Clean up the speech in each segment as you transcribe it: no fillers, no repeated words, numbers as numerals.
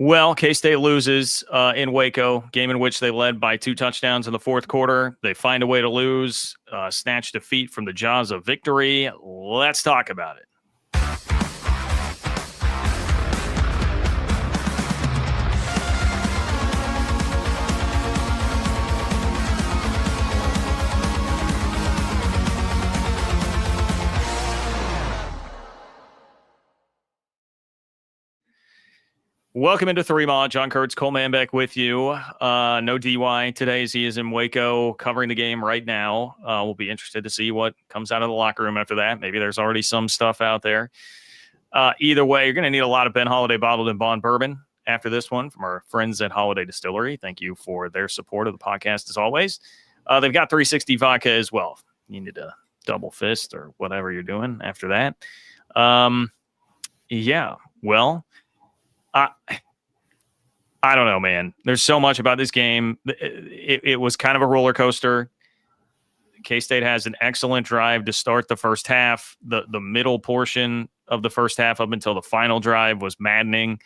Well, K-State loses in Waco, game in which they led by 2 touchdowns in the fourth quarter. They find a way to lose, snatch defeat from the jaws of victory. Let's talk about it. Welcome into Three Mile. John Kurtz, Cole Manbeck with you. No DY today as he is in Waco covering the game right now. We'll be interested to see what comes out of the locker room after that. Maybe there's already some stuff out there. Either way, you're going to need a lot of Ben Holiday bottled and bond bourbon after this one from our friends at Holiday Distillery. Thank you for their support of the podcast as always. They've got 360 vodka as well. You need a double fist or whatever you're doing after that. I don't know, man. There's so much about this game. It was kind of a roller coaster. K-State has an excellent drive to start the first half. The middle portion of the first half up until the final drive was maddening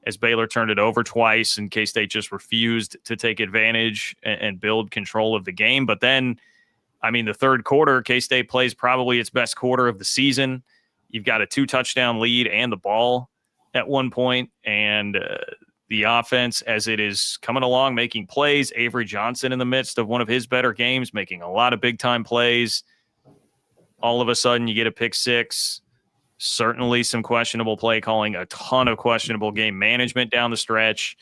as Baylor turned it over twice and K-State just refused to take advantage and build control of the game. But then, the third quarter, K-State plays probably its best quarter of the season. You've got a 2-touchdown lead and the ball at one point, and the offense, as it is coming along, making plays. Avery Johnson in the midst of one of his better games, making a lot of big-time plays. All of a sudden, you get a pick six. Certainly some questionable play calling, a ton of questionable game management down the stretch,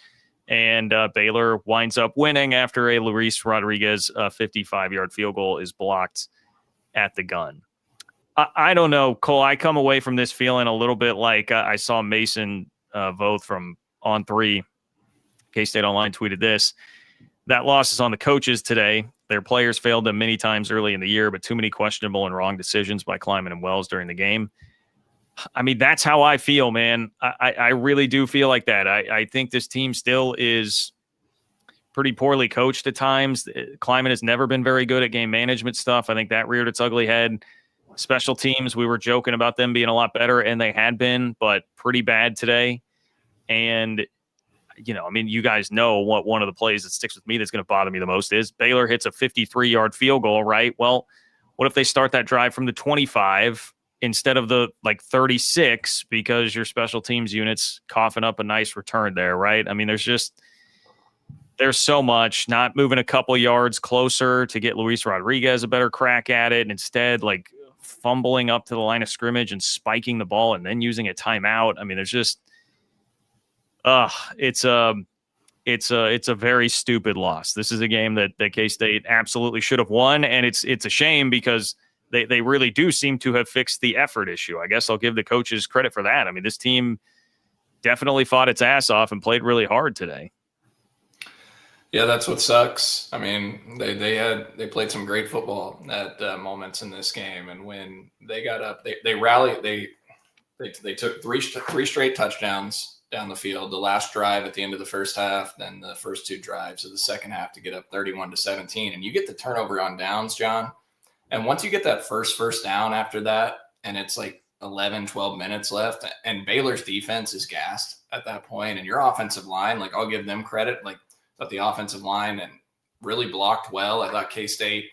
and Baylor winds up winning after a Luis Rodriguez 55-yard field goal is blocked at the gun. I don't know, Cole. I come away from this feeling a little bit like I saw Mason Voth from On3, K-State Online, tweeted this. That loss is on the coaches today. Their players failed them many times early in the year, but too many questionable and wrong decisions by Kleiman and Wells during the game. That's how I feel, man. I really do feel like that. I think this team still is pretty poorly coached at times. Kleiman has never been very good at game management stuff. I think that reared its ugly head. Special teams, we were joking about them being a lot better, and they had been, but pretty bad today. And, you guys know what one of the plays that sticks with me that's going to bother me the most is Baylor hits a 53-yard field goal, right? Well, what if they start that drive from the 25 instead of the 36 because your special teams unit's coughing up a nice return there, right? There's so much, not moving a couple yards closer to get Luis Rodriguez a better crack at it, and instead fumbling up to the line of scrimmage and spiking the ball and then using a timeout. There's just it's a very stupid loss. This is a game that K-State absolutely should have won, and it's a shame because they really do seem to have fixed the effort issue. I guess I'll give the coaches credit for that. This team definitely fought its ass off and played really hard today. Yeah, that's what sucks. They played some great football at moments in this game, and when they got up, they rallied. They took three straight touchdowns down the field. The last drive at the end of the first half, then the first 2 drives of the second half to get up 31-17. And you get the turnover on downs, John. And once you get that first down after that, and it's 11, 12 minutes left, and Baylor's defense is gassed at that point, and your offensive line, I'll give them credit, thought the offensive line and really blocked well. I thought K-State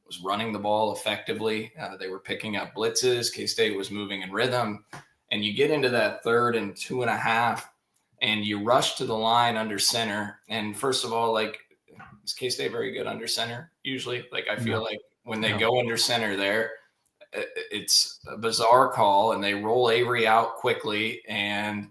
was running the ball effectively. They were picking up blitzes. K-State was moving in rhythm. And you get into that 3rd and 2.5, and you rush to the line under center. And first of all, is K-State very good under center usually? I feel like when they go under center there, it's a bizarre call, and they roll Avery out quickly. And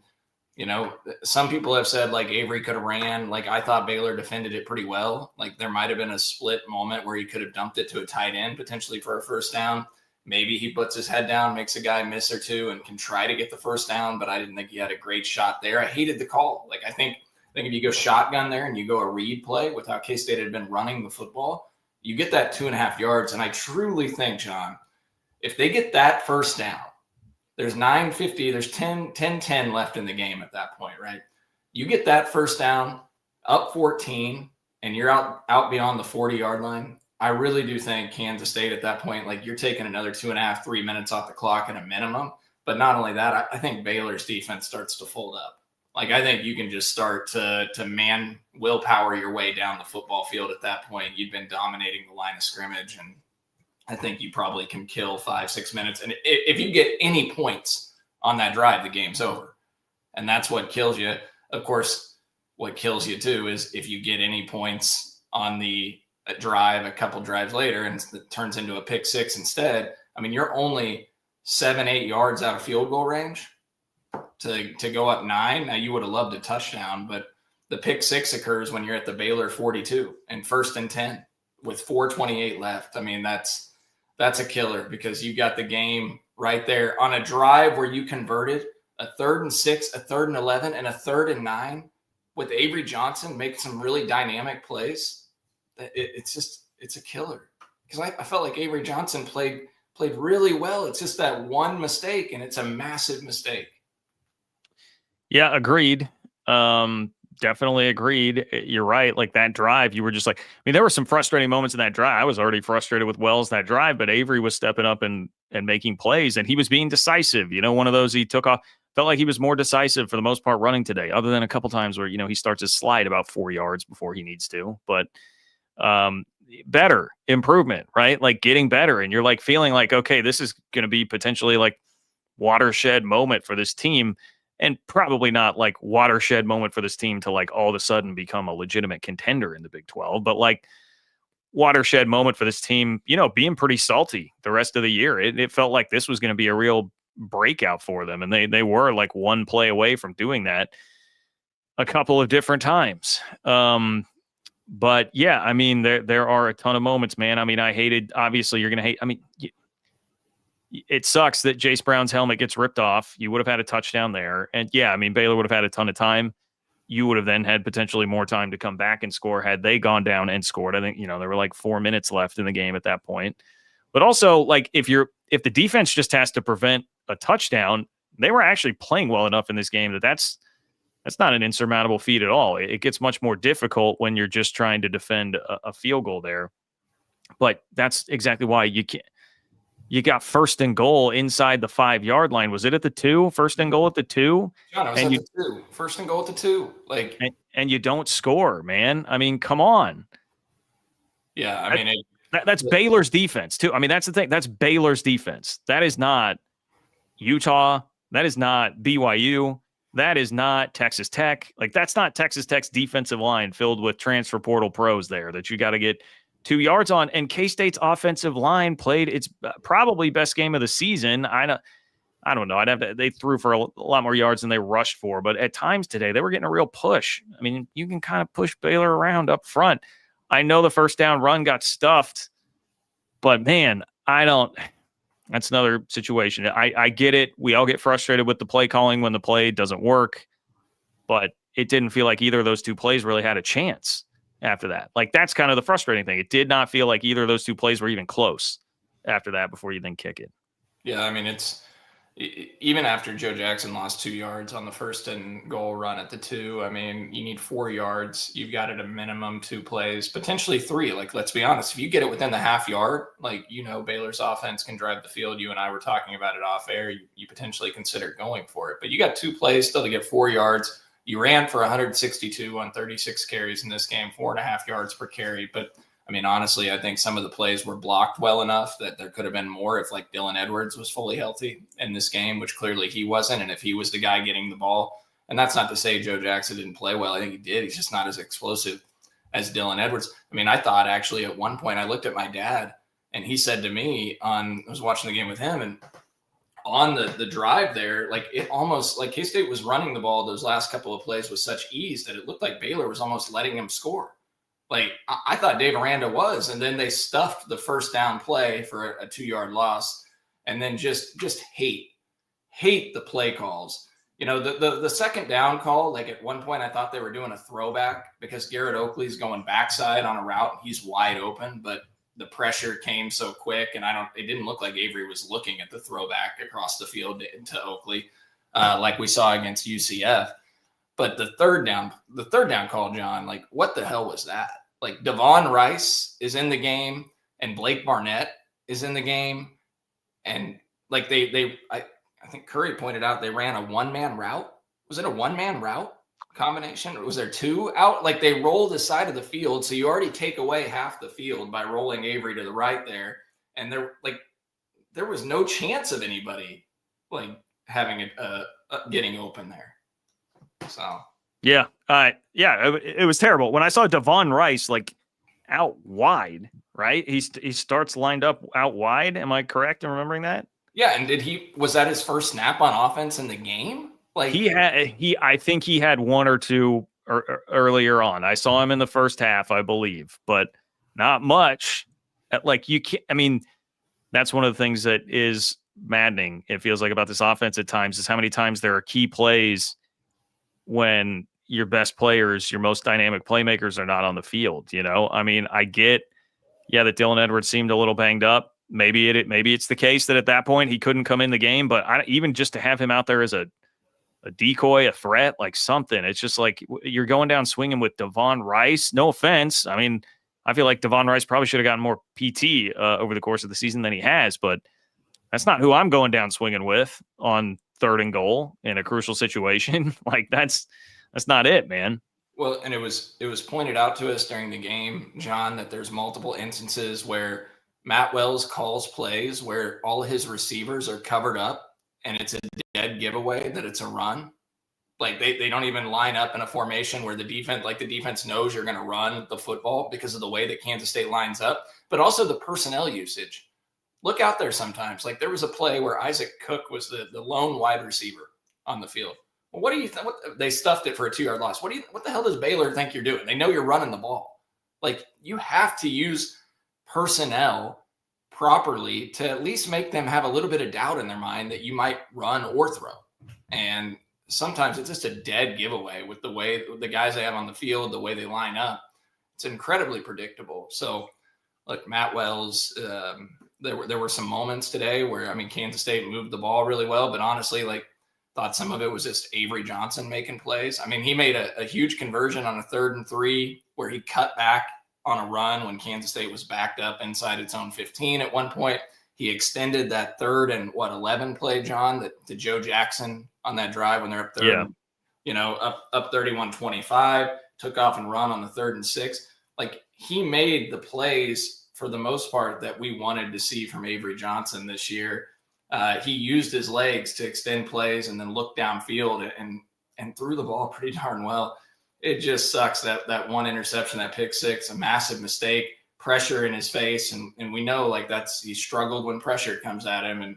some people have said Avery could have ran. I thought Baylor defended it pretty well. There might have been a split moment where he could have dumped it to a tight end potentially for a first down. Maybe he puts his head down, makes a guy miss or two, and can try to get the first down. But I didn't think he had a great shot there. I hated the call. I think if you go shotgun there and you go a read play with how K-State had been running the football, you get that 2.5 yards. And I truly think, John, if they get that first down, there's 9:50, there's 10 left in the game at that point, right? You get that first down, up 14, and you're out beyond the 40-yard line. I really do think Kansas State at that point, you're taking another 2.5, 3 minutes off the clock at a minimum. But not only that, I think Baylor's defense starts to fold up. Like, I think you can just start to willpower your way down the football field at that point. You'd been dominating the line of scrimmage, and I think you probably can kill 5-6 minutes. And if you get any points on that drive, the game's over. And that's what kills you. Of course, what kills you too is if you get any points on the drive a couple drives later and it turns into a pick six instead. I mean, you're only 7-8 yards out of field goal range to go up 9. Now, you would have loved a touchdown, but the pick six occurs when you're at the Baylor 42 and 1st and 10 with 4:28 left. I mean, that's a killer because you got the game right there on a drive where you converted a 3rd and 6, a 3rd and 11, and a 3rd and 9 with Avery Johnson making some really dynamic plays. It's a killer because I felt like Avery Johnson played really well. It's just that one mistake, and it's a massive mistake. Yeah, agreed. Definitely agreed. You're right. Like that drive, you were just like, I mean, there were some frustrating moments in that drive. I was already frustrated with Wells that drive, but Avery was stepping up and making plays, and he was being decisive. One of those he took off. Felt like he was more decisive for the most part running today, other than a couple times where, he starts his slide about 4 yards before he needs to. But better improvement, right? Like getting better. And you're like feeling like, okay, this is going to be potentially like watershed moment for this team. And probably not like watershed moment for this team to like all of a sudden become a legitimate contender in the Big 12, but like watershed moment for this team, being pretty salty the rest of the year. It felt like this was going to be a real breakout for them. And they were like one play away from doing that a couple of different times. But yeah, I mean, there are a ton of moments, man. I mean, obviously you're going to hate, I mean, it sucks that Jace Brown's helmet gets ripped off. You would have had a touchdown there. And yeah, I mean, Baylor would have had a ton of time. You would have then had potentially more time to come back and score had they gone down and scored. I think, there were like 4 minutes left in the game at that point. But also, like, if the defense just has to prevent a touchdown, they were actually playing well enough in this game that's not an insurmountable feat at all. It gets much more difficult when you're just trying to defend a field goal there. But that's exactly why you got 1st and goal inside the 5-yard line. Was it at the 2? 1st and goal at the 2? John, it was at the 2. 1st and goal at the 2. Like, and you don't score, man. I mean, come on. Yeah, I mean, that's Baylor's defense too. I mean, that's the thing. That's Baylor's defense. That is not Utah. That is not BYU. That is not Texas Tech. Like, that's not Texas Tech's defensive line filled with transfer portal pros there that you got to get 2 yards on. And K-State's offensive line played its probably best game of the season. I don't know. They threw for a lot more yards than they rushed for, but at times today they were getting a real push. I mean, you can kind of push Baylor around up front. I know the 1st down run got stuffed, but man, that's another situation. I get it. We all get frustrated with the play calling when the play doesn't work, but it didn't feel like either of those 2 plays really had a chance after that. Like, that's kind of the frustrating thing. It did not feel like either of those 2 plays were even close after that before you then kick it. Yeah, I mean, it's even after Joe Jackson lost 2 yards on the 1st and goal run at the 2. I mean, you need 4 yards. You've got at a minimum 2 plays, potentially 3. Like, let's be honest, if you get it within the half yard, like, Baylor's offense can drive the field. You and I were talking about it off air. You potentially consider going for it, but you got 2 plays still to get 4 yards. You ran for 162 on 36 carries in this game, 4.5 yards per carry. But I mean, honestly, I think some of the plays were blocked well enough that there could have been more if like Dylan Edwards was fully healthy in this game, which clearly he wasn't. And if he was the guy getting the ball, and that's not to say Joe Jackson didn't play well. I think he did. He's just not as explosive as Dylan Edwards. I mean, I thought actually at one point I looked at my dad and he said to me I was watching the game with him, and on the drive there, like it almost like K-State was running the ball those last couple of plays with such ease that it looked like Baylor was almost letting him score. Like, I thought Dave Aranda was, and then they stuffed the 1st down play for a 2-yard loss, and then just hate the play calls. The 2nd down call, like at one point I thought they were doing a throwback because Garrett Oakley's going backside on a route. He's wide open, but the pressure came so quick, and it didn't look like Avery was looking at the throwback across the field to Oakley like we saw against UCF. But the third down call, John, like what the hell was that? Like Devon Rice is in the game and Blake Barnett is in the game. And like I think Curry pointed out, they ran a 1-man route. was it a one-man route combination? Or was there two out? Like they rolled the side of the field. So you already take away half the field by rolling Avery to the right there. And there was no chance of anybody like having getting open there. So Yeah. It was terrible. When I saw Devon Rice like out wide, right? He starts lined up out wide. Am I correct in remembering that? Yeah, and was that his first snap on offense in the game? Like I think he had one or two earlier on. I saw him in the first half, I believe, but not much. Like you can't. I mean, that's one of the things that is maddening. It feels like about this offense at times is how many times there are key plays when your best players, your most dynamic playmakers, are not on the field. You know, I mean, I get, that Dylan Edwards seemed a little banged up. Maybe it's the case that at that point he couldn't come in the game, but even just to have him out there as a decoy, a threat, like something, it's just like you're going down swinging with Devon Rice. No offense. I mean, I feel like Devon Rice probably should have gotten more PT over the course of the season than he has, but that's not who I'm going down swinging with on 3rd and goal in a crucial situation. Like that's not it, man. Well, and it was pointed out to us during the game, John, that there's multiple instances where Matt Wells calls plays where all of his receivers are covered up and it's a dead giveaway that it's a run. Like they don't even line up in a formation where the defense knows you're going to run the football because of the way that Kansas State lines up, but also the personnel usage. Look out there sometimes. Like there was a play where Isaac Cook was the lone wide receiver on the field. Well, what do you think? They stuffed it for a 2-yard loss. What the hell does Baylor think you're doing? They know you're running the ball. Like you have to use personnel properly to at least make them have a little bit of doubt in their mind that you might run or throw. And sometimes it's just a dead giveaway with the way the guys they have on the field, the way they line up. It's incredibly predictable. So, look, Matt Wells, there were some moments today where, I mean, Kansas State moved the ball really well, but honestly, thought some of it was just Avery Johnson making plays. I mean, he made a huge conversion on a 3rd and 3 where he cut back on a run when Kansas State was backed up inside its own 15 at one point. He extended that 3rd and 11 play, John, to Joe Jackson on that drive when they're up 30, up 31-25, took off and run on the 3rd and 6. Like he made the plays for the most part that we wanted to see from Avery Johnson this year. He used his legs to extend plays and then look downfield and threw the ball pretty darn well. It just sucks that one interception, that pick six, a massive mistake, pressure in his face. And we know he struggled when pressure comes at him. And,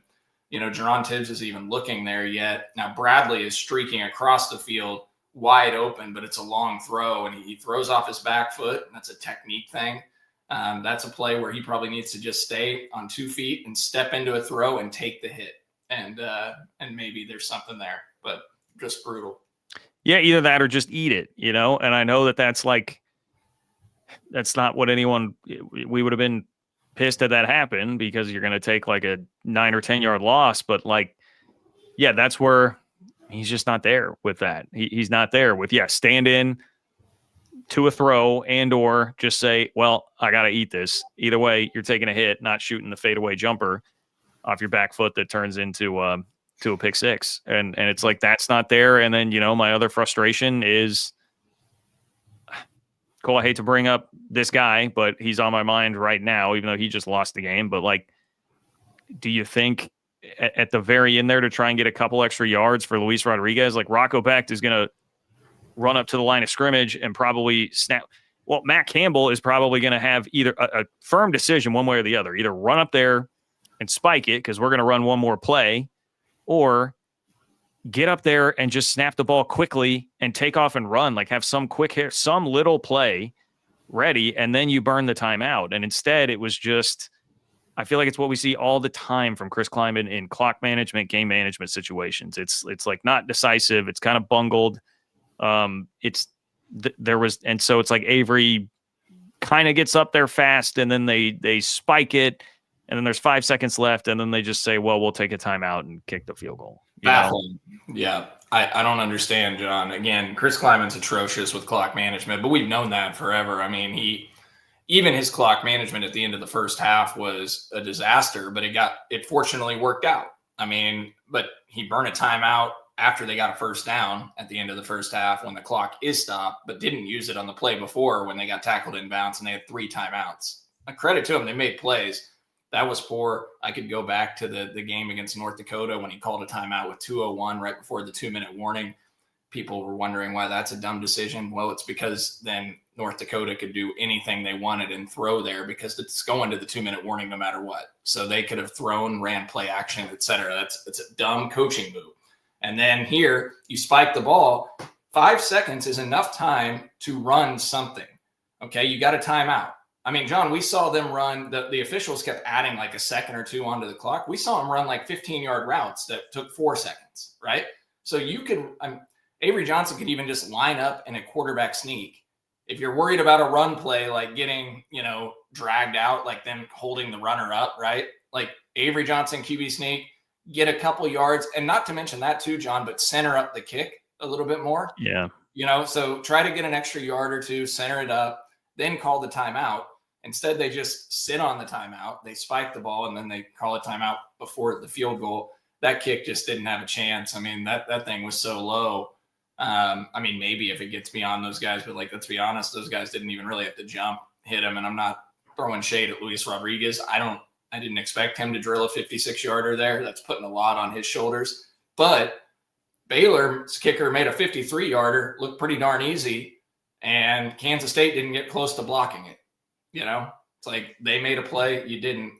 Jerron Tibbs is even looking there yet. Now Bradley is streaking across the field wide open, but it's a long throw and he throws off his back foot. And that's a technique thing. That's a play where he probably needs to just stay on 2 feet and step into a throw and take the hit. And maybe there's something there, but just brutal. Yeah, either that or just eat it, And I know that's not what we would have been pissed that happened because you're going to take a 9 or 10 yard loss. But that's where he's just not there with that. He's not there with, stand in to a throw and or just say, well, I got to eat this. Either way, you're taking a hit, not shooting the fadeaway jumper off your back foot that turns into a pick six. And it's that's not there. And then, my other frustration is, Cole, I hate to bring up this guy, but he's on my mind right now, even though he just lost the game. But do you think at the very end there to try and get a couple extra yards for Luis Rodriguez, Rocco Becht is going to run up to the line of scrimmage and probably snap. Well, Matt Campbell is probably going to have either a firm decision one way or the other, either run up there and spike it because we're going to run one more play, or get up there and just snap the ball quickly and take off and run, have some quick hit, some little play ready, and then you burn the timeout. And instead it was just, I feel like it's what we see all the time from Chris Klieman in clock management, game management situations. It's not decisive. It's kind of bungled. So it's Avery kind of gets up there fast and then they spike it and then there's 5 seconds left and then they just say, well, we'll take a timeout and kick the field goal. Baffling. Yeah. I don't understand, John. Again, Chris Kleiman's atrocious with clock management, but we've known that forever. I mean, even his clock management at the end of the first half was a disaster, but it fortunately worked out. I mean, but he burned a timeout after they got a first down at the end of the first half when the clock is stopped, but didn't use it on the play before when they got tackled inbounds and they had 3 timeouts. Credit to them. They made plays. That was poor. I could go back to the game against North Dakota when he called a timeout with 2:01 right before the 2-minute warning. People were wondering why that's a dumb decision. Well, it's because then North Dakota could do anything they wanted and throw there because it's going to the 2-minute warning no matter what. So they could have thrown, ran play action, etc. It's a dumb coaching move. And then here you spike the ball. 5 seconds is enough time to run something. Okay, you got a timeout. I mean, John, we saw them run, the officials kept adding like a second or two onto the clock. We saw them run like 15-yard routes that took 4 seconds, right? So you could, Avery Johnson could even just line up in a quarterback sneak. If you're worried about a run play, like getting, dragged out, like them holding the runner up, right? Like Avery Johnson, QB sneak, get a couple yards. And not to mention that too, John, but center up the kick a little bit more. Yeah. So try to get an extra yard or two, center it up, then call the timeout. Instead, they just sit on the timeout. They spike the ball, and then they call a timeout before the field goal. That kick just didn't have a chance. I mean, that thing was so low. Maybe if it gets beyond those guys, but let's be honest, those guys didn't even really have to jump, hit him. And I'm not throwing shade at Luis Rodriguez. I didn't expect him to drill a 56-yarder there. That's putting a lot on his shoulders. But Baylor's kicker made a 53-yarder look pretty darn easy, and Kansas State didn't get close to blocking it. It's like they made a play, you didn't.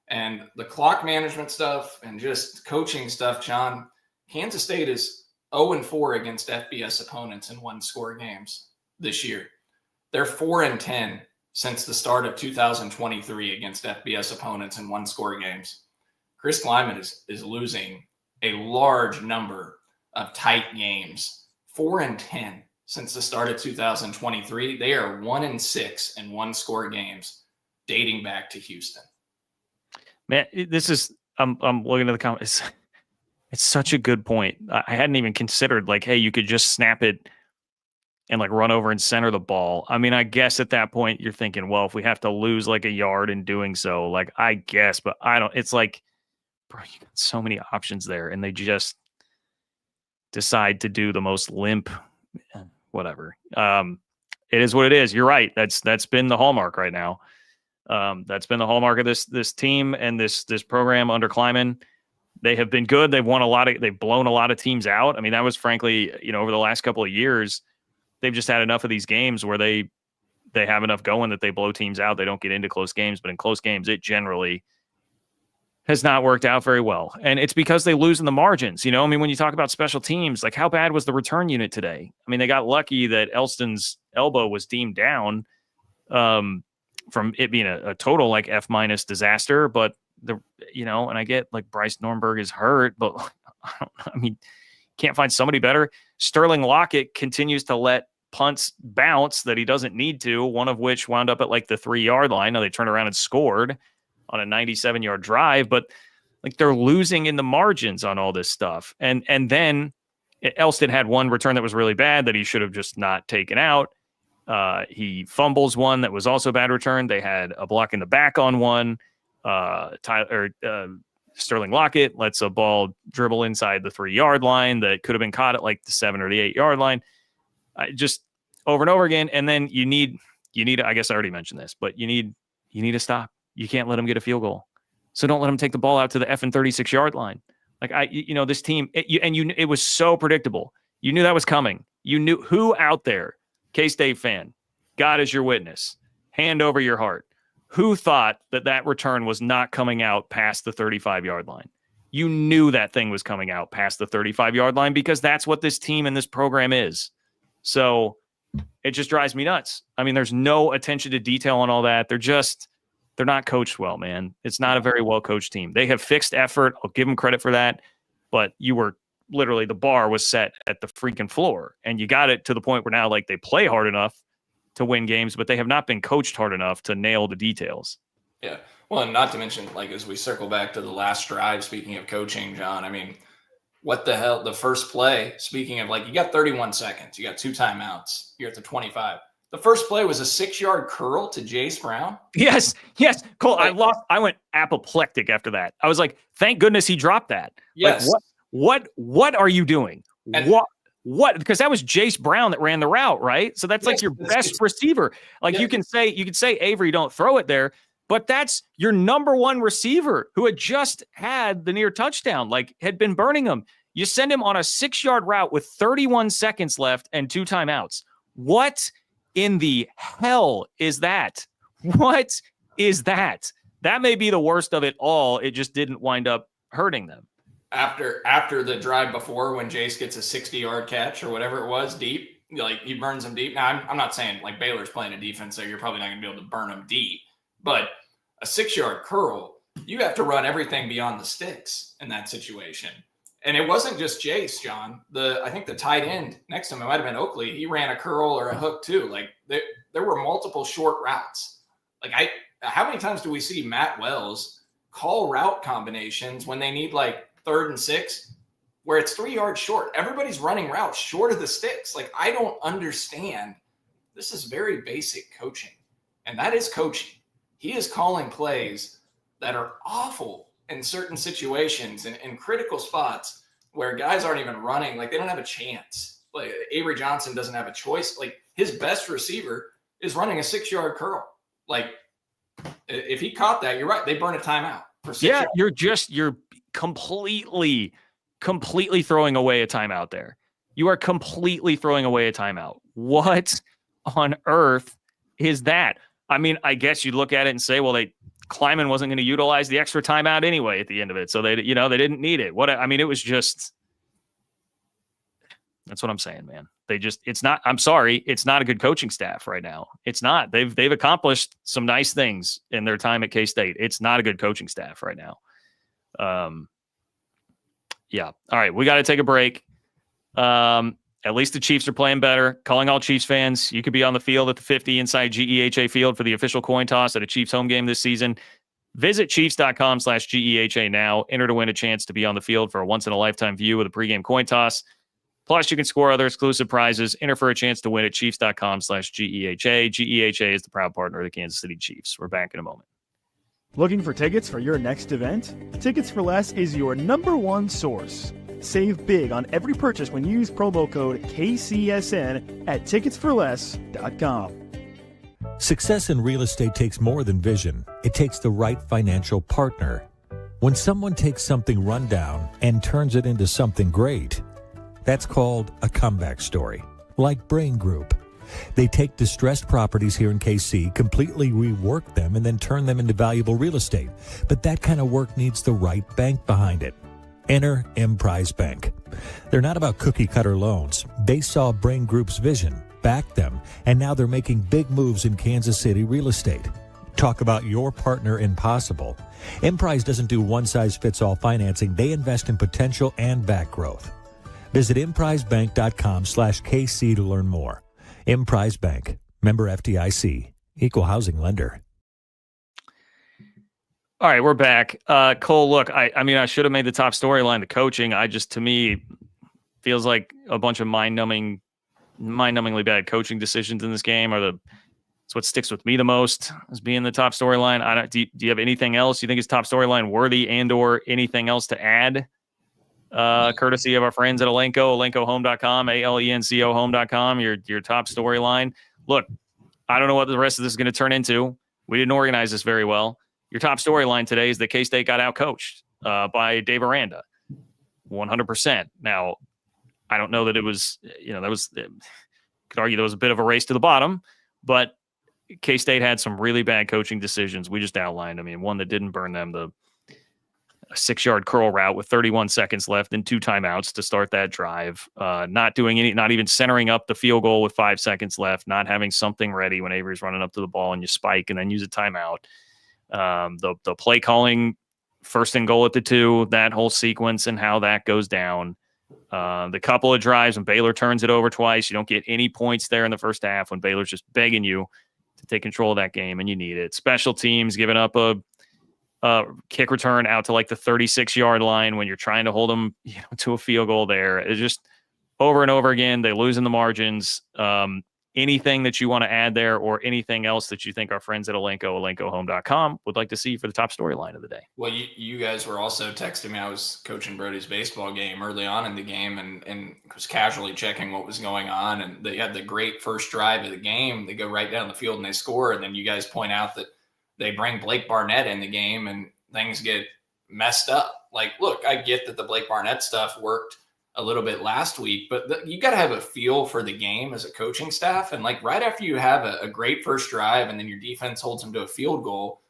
And the clock management stuff and just coaching stuff, John, Kansas State is 0-4 against FBS opponents in one-score games this year. They're 4-10 since the start of 2023 against FBS opponents in one-score games. Chris Kleiman is losing a large number of tight games. 4-10 since the start of 2023. They are 1-6 in one-score games dating back to Houston. Man, this is I'm looking at the comments. It's such a good point. I hadn't even considered hey, you could just snap it and run over and center the ball. I mean, I guess at that point you're thinking, well, if we have to lose a yard in doing so, I guess, but I don't. It's bro, you got so many options there, and they just decide to do the most limp. Whatever. It is what it is. You're right. That's been the hallmark right now. That's been the hallmark of this team and this program under Kleiman. They have been good. They've blown a lot of teams out. I mean, that was frankly, over the last couple of years, they've just had enough of these games where they have enough going that they blow teams out. They don't get into close games, but in close games, it generally has not worked out very well. And it's because they lose in the margins. When you talk about special teams, how bad was the return unit today? I mean, they got lucky that Elston's elbow was deemed down from it being a total F- disaster. But and I get Bryce Nornberg is hurt, but can't find somebody better. Sterling Lockett continues to let punts bounce that he doesn't need to, one of which wound up at the 3-yard line. Now they turned around and scored on a 97-yard drive, but they're losing in the margins on all this stuff. And then Elston had one return that was really bad that he should have just not taken out. He fumbles one that was also a bad return. They had a block in the back on one. Sterling Lockett lets a ball dribble inside the 3-yard line that could have been caught at the 7 or the 8-yard line. Just over and over again. And then you need, I guess I already mentioned this, but you need to stop. You can't let them get a field goal. So don't let them take the ball out to the effing 36-yard line. This team, it was so predictable. You knew that was coming. You knew who out there, K-State fan, God is your witness, hand over your heart. Who thought that return was not coming out past the 35-yard line? You knew that thing was coming out past the 35-yard line because that's what this team and this program is. So it just drives me nuts. I mean, there's no attention to detail on all that. They're not coached well, man. It's not a very well-coached team. They have fixed effort. I'll give them credit for that. But you were literally, the bar was set at the freaking floor. And you got it to the point where now, they play hard enough to win games, but they have not been coached hard enough to nail the details. Yeah. Well, and not to mention, as we circle back to the last drive, speaking of coaching, John, I mean, what the hell? The first play, speaking of you got 31 seconds, you got 2 timeouts, you're at the 25. The first play was a 6-yard curl to Jace Brown. Yes. Cole, I went apoplectic after that. I was thank goodness he dropped that. Yes. What are you doing? And What? Because that was Jace Brown that ran the route, right? So that's like your best receiver. Like you can say Avery, don't throw it there, but that's your number one receiver who had just had the near touchdown, like had been burning him. You send him on a 6-yard route with 31 seconds left and 2 timeouts. What in the hell is that? What is that? That may be the worst of it all. It just didn't wind up hurting them. After the drive before, when Jace gets a 60-yard catch or whatever it was deep, like he burns them deep. Now, I'm not saying like Baylor's playing a defense, so you're probably not going to be able to burn them deep. But a 6-yard curl, you have to run everything beyond the sticks in that situation. And it wasn't just Jace, John. I think the tight end next to him, it might have been Oakley. He ran a curl or a hook too. Like there were multiple short routes. Like how many times do we see Matt Wells call route combinations when they need like 3rd and 6, where it's 3 yards short? Everybody's running routes short of the sticks. Like, I don't understand. This is very basic coaching, and that is coaching. He is calling plays that are awful in certain situations and in critical spots where guys aren't even running. Like, they don't have a chance. Like, Avery Johnson doesn't have a choice. Like, his best receiver is running a 6-yard curl. Like, if he caught that, you're right. They burn a timeout for 6 yards. You're completely throwing away a timeout there. You are completely throwing away a timeout. What on earth is that? I mean, I guess you'd look at it and say, well, Kleiman wasn't going to utilize the extra timeout anyway at the end of it. So they didn't need it. It was just, that's what I'm saying, man. I'm sorry. It's not a good coaching staff right now. It's not. They've accomplished some nice things in their time at K-State. It's not a good coaching staff right now. Yeah. All right. We got to take a break. At least the Chiefs are playing better. Calling all Chiefs fans. You could be on the field at the 50 inside GEHA field for the official coin toss at a Chiefs home game this season. Visit Chiefs.com/GEHA now. Enter to win a chance to be on the field for a once-in-a-lifetime view of the pregame coin toss. Plus, you can score other exclusive prizes. Enter for a chance to win at Chiefs.com/GEHA. GEHA is the proud partner of the Kansas City Chiefs. We're back in a moment. Looking for tickets for your next event? Tickets for Less is your #1 source. Save big on every purchase when you use promo code KCSN at ticketsforless.com. Success in real estate takes more than vision. It takes the right financial partner. When someone takes something rundown and turns it into something great, that's called a comeback story, like Brain Group. They take distressed properties here in KC, completely rework them, and then turn them into valuable real estate. But that kind of work needs the right bank behind it. Enter Emprise Bank. They're not about cookie-cutter loans. They saw Brain Group's vision, backed them, and now they're making big moves in Kansas City real estate. Talk about your partner in possible. Emprise doesn't do one-size-fits-all financing. They invest in potential and back growth. Visit emprisebank.com/KC to learn more. Emprise Bank, member FDIC, equal housing lender. All right, we're back. Cole, look, I mean, I should have made the top storyline, the coaching. To me, feels like a bunch of mind-numbingly bad coaching decisions in this game it's what sticks with me the most as being the top storyline. Do you have anything else you think is top storyline worthy and or anything else to add? Courtesy of our friends at alencohome.com, ALENCO home.com, your top storyline. Look, I don't know what the rest of this is going to turn into. We didn't organize this very well. Your top storyline today is that K-State got outcoached by Dave Aranda, 100%. Now, I don't know that it was, could argue there was a bit of a race to the bottom, but K-State had some really bad coaching decisions. We just outlined. I mean, one that didn't burn them, a 6-yard curl route with 31 seconds left and 2 timeouts to start that drive. Not even centering up the field goal with 5 seconds left, not having something ready when Avery's running up to the ball and you spike and then use a timeout. The play calling, 1st and goal at the 2, that whole sequence and how that goes down. The couple of drives when Baylor turns it over twice, you don't get any points there in the first half when Baylor's just begging you to take control of that game and you need it. Special teams giving up a kick return out to like the 36-yard line when you're trying to hold them to a field goal there. It's just over and over again. They lose in the margins. anything that you want to add there or anything else that you think our friends at AlencoHome.com would like to see for the top storyline of the day? Well, you guys were also texting me. I was coaching Brody's baseball game early on in the game and was casually checking what was going on. And they had the great first drive of the game. They go right down the field and they score. And then you guys point out that they bring Blake Barnett in the game and things get messed up. Like, look, I get that the Blake Barnett stuff worked a little bit last week, but you got to have a feel for the game as a coaching staff. And like right after you have a great first drive and then your defense holds them to a field goal.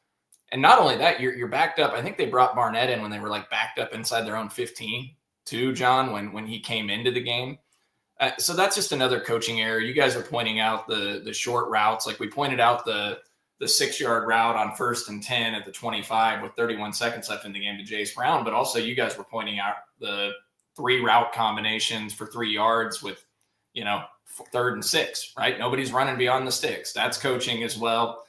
And not only that, you're backed up. I think they brought Barnett in when they were like backed up inside their own 15 too, John, when he came into the game. So that's just another coaching error. You guys are pointing out the short routes. Like we pointed out the 6-yard route on 1st and 10 at the 25 with 31 seconds left in the game to Jace Brown. But also you guys were pointing out the 3 route combinations for 3 yards with, 3rd and 6, right? Nobody's running beyond the sticks. That's coaching as well.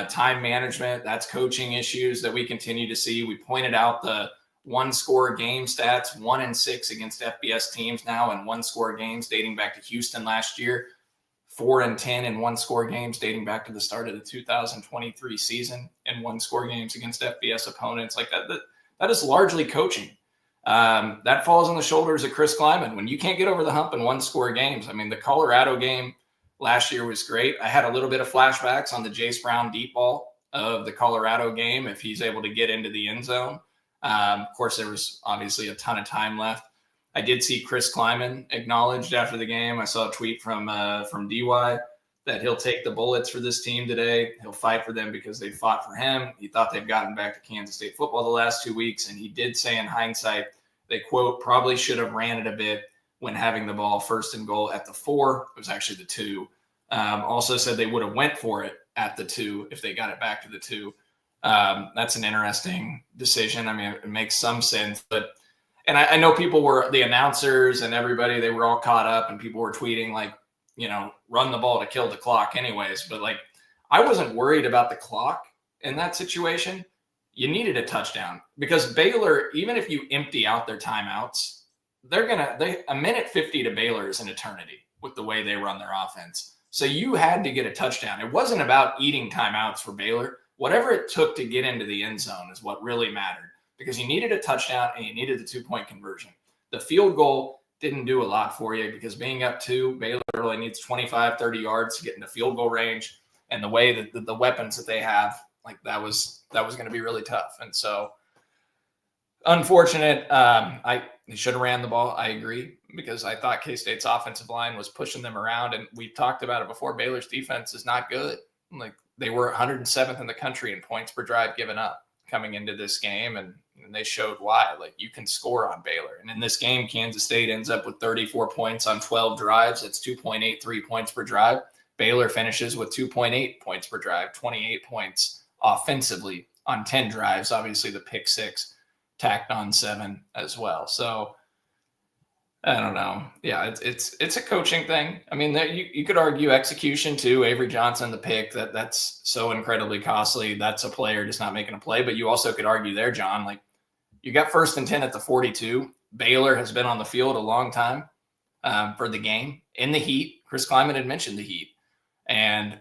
Time management, that's coaching issues that we continue to see. We pointed out the 1-score game stats, 1-6 against FBS teams now in 1-score games dating back to Houston last year, 4-10 in 1-score games dating back to the start of the 2023 season in 1-score games against FBS opponents. Like that is largely coaching. That falls on the shoulders of Chris Kleiman. When you can't get over the hump in 1-score games, I mean, the Colorado game last year was great. I had a little bit of flashbacks on the Jace Brown deep ball of the Colorado game if he's able to get into the end zone. Of course, there was obviously a ton of time left. I did see Chris Kleiman acknowledged after the game. I saw a tweet from DY that he'll take the bullets for this team today. He'll fight for them because they fought for him. He thought they've gotten back to Kansas State football the last 2 weeks, and he did say in hindsight, they, quote, probably should have ran it a bit when having the ball 1st and goal at the 4. It was actually the 2. Also said they would have went for it at the 2 if they got it back to the 2. That's an interesting decision. I mean, it makes some sense, and I know people were, the announcers and everybody, they were all caught up and people were tweeting like, run the ball to kill the clock anyways. But like, I wasn't worried about the clock in that situation. You needed a touchdown because Baylor, even if you empty out their timeouts, a minute 50 to Baylor is an eternity with the way they run their offense. So you had to get a touchdown. It wasn't about eating timeouts for Baylor. Whatever it took to get into the end zone is what really mattered because you needed a touchdown and you needed the 2-point conversion. The field goal didn't do a lot for you because being up 2, Baylor really needs 25, 30 yards to get into field goal range. And the way that the weapons that they have, like that was going to be really tough. And so unfortunate. They should have ran the ball. I agree because I thought K-State's offensive line was pushing them around. And we talked about it before. Baylor's defense is not good. Like they were 107th in the country in points per drive given up coming into this game. And they showed why. Like you can score on Baylor. And in this game, Kansas State ends up with 34 points on 12 drives. That's 2.83 points per drive. Baylor finishes with 2.8 points per drive, 28 points offensively on 10 drives. Obviously the pick 6 tacked on 7 as well. So I don't know. Yeah, it's a coaching thing. I mean, you could argue execution too. Avery Johnson, the pick, that's so incredibly costly. That's a player just not making a play. But you also could argue there, John, like you got 1st and 10 at the 42. Baylor has been on the field a long time for the game in the heat. Chris Kleiman had mentioned the heat. And,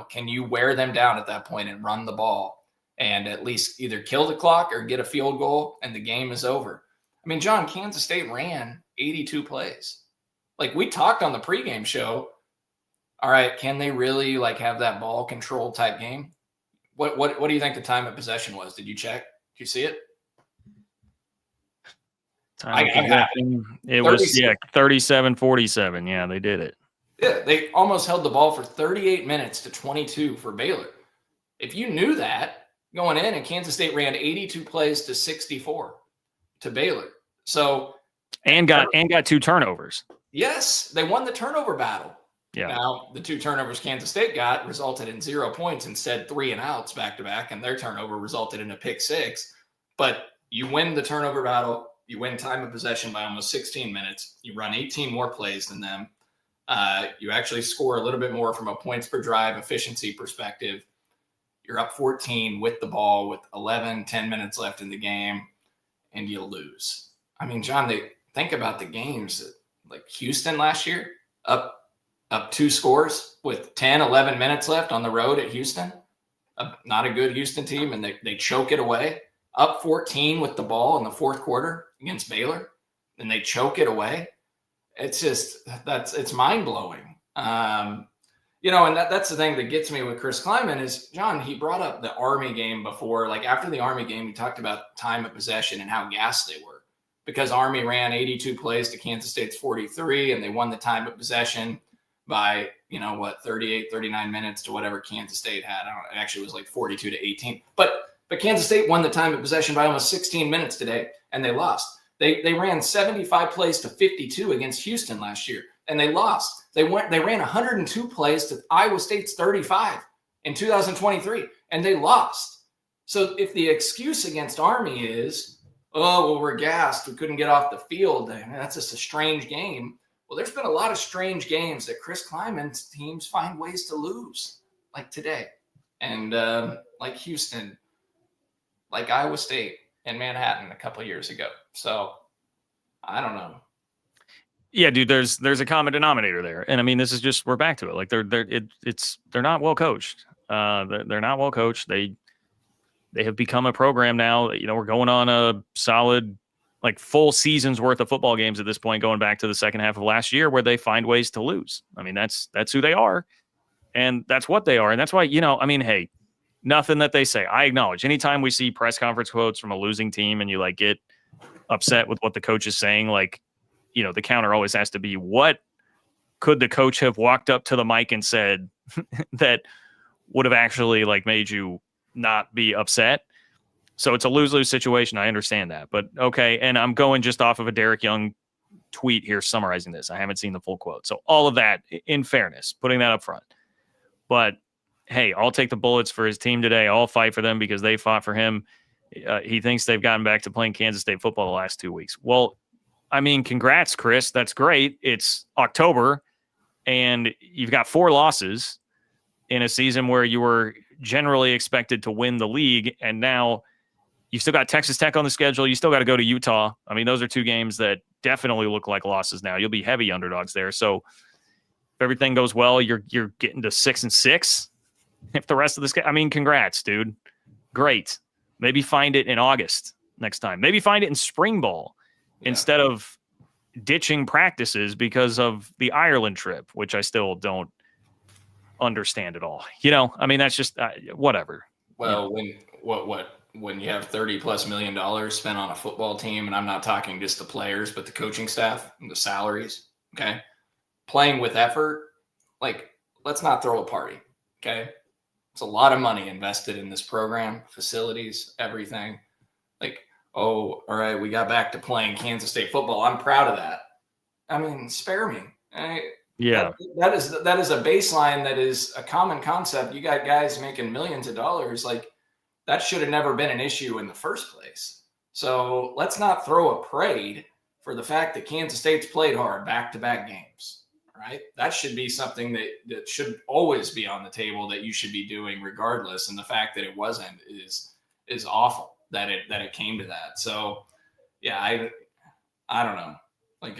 can you wear them down at that point and run the ball and at least either kill the clock or get a field goal and the game is over? I mean, John, Kansas State ran 82 plays. Like we talked on the pregame show. All right, can they really like have that ball control type game? What do you think the time of possession was? Did you check? Did you see it? It was 37-47. Yeah, they did it. Yeah, they almost held the ball for 38 minutes to 22 for Baylor. If you knew that going in, and Kansas State ran 82 plays to 64 to Baylor. So and got 2 turnovers. Yes, they won the turnover battle. Yeah. Now, the 2 turnovers Kansas State got resulted in 0 points, instead 3 and outs back to back, and their turnover resulted in a pick 6. But you win the turnover battle, you win time of possession by almost 16 minutes, you run 18 more plays than them. You actually score a little bit more from a points per drive efficiency perspective. You're up 14 with the ball with 10 minutes left in the game, and you lose. I mean, John, think about the games like Houston last year, up up 2 scores with 10, 11 minutes left on the road at Houston. Not a good Houston team, and they choke it away. Up 14 with the ball in the fourth quarter against Baylor, and they choke it away. It's just it's mind blowing. And that's the thing that gets me with Chris Kleiman is, John, he brought up the Army game before. Like after the Army game, he talked about time of possession and how gassed they were because Army ran 82 plays to Kansas State's 43, and they won the time of possession by 38, 39 minutes to whatever Kansas State had. I don't know, it actually was like 42 to 18. But Kansas State won the time of possession by almost 16 minutes today, and they lost. They ran 75 plays to 52 against Houston last year, and they lost. They ran 102 plays to Iowa State's 35 in 2023, and they lost. So if the excuse against Army is, oh, well, we're gassed, we couldn't get off the field, that's just a strange game. Well, there's been a lot of strange games that Chris Kleiman's teams find ways to lose, like today, and like Houston, like Iowa State and Manhattan a couple of years ago. So I don't know. Yeah, dude, there's a common denominator there. And I mean, this is just, we're back to it. Like they're not well coached. They're not well coached. They have become a program now. We're going on a solid, like full season's worth of football games at this point, going back to the second half of last year where they find ways to lose. I mean, that's who they are. And that's what they are. And that's why, hey, nothing that they say. I acknowledge anytime we see press conference quotes from a losing team and you like get upset with what the coach is saying, like, the counter always has to be, what could the coach have walked up to the mic and said that would have actually like made you not be upset? So it's a lose-lose situation. I understand that, but okay. And I'm going just off of a Derek Young tweet here summarizing this. I haven't seen the full quote. So all of that, in fairness, putting that up front. But hey, I'll take the bullets for his team today. I'll fight for them because they fought for him. He thinks they've gotten back to playing Kansas State football the last 2 weeks. Well, I mean, congrats, Chris. That's great. It's October, and you've got 4 losses in a season where you were generally expected to win the league, and now you've still got Texas Tech on the schedule. You still got to go to Utah. I mean, those are 2 games that definitely look like losses now. You'll be heavy underdogs there. So if everything goes well, you're getting to 6-6. If the rest of this game, I mean, congrats, dude. Great. Maybe find it in August next time. Maybe find it in spring ball instead of ditching practices because of the Ireland trip, which I still don't understand at all. I mean, that's just whatever. Well, when you have $30+ million spent on a football team, and I'm not talking just the players, but the coaching staff and the salaries, okay? Playing with effort, like, let's not throw a party, okay? It's a lot of money invested in this program, facilities, everything. Like, oh, all right, we got back to playing Kansas State football. I'm proud of that. I mean, spare me. Yeah. That is a baseline that is a common concept. You got guys making millions of dollars. Like, that should have never been an issue in the first place. So let's not throw a parade for the fact that Kansas State's played hard back-to-back games, right? That should be something that should always be on the table that you should be doing regardless. And the fact that it wasn't is awful that it came to that. So, yeah, I don't know. Like,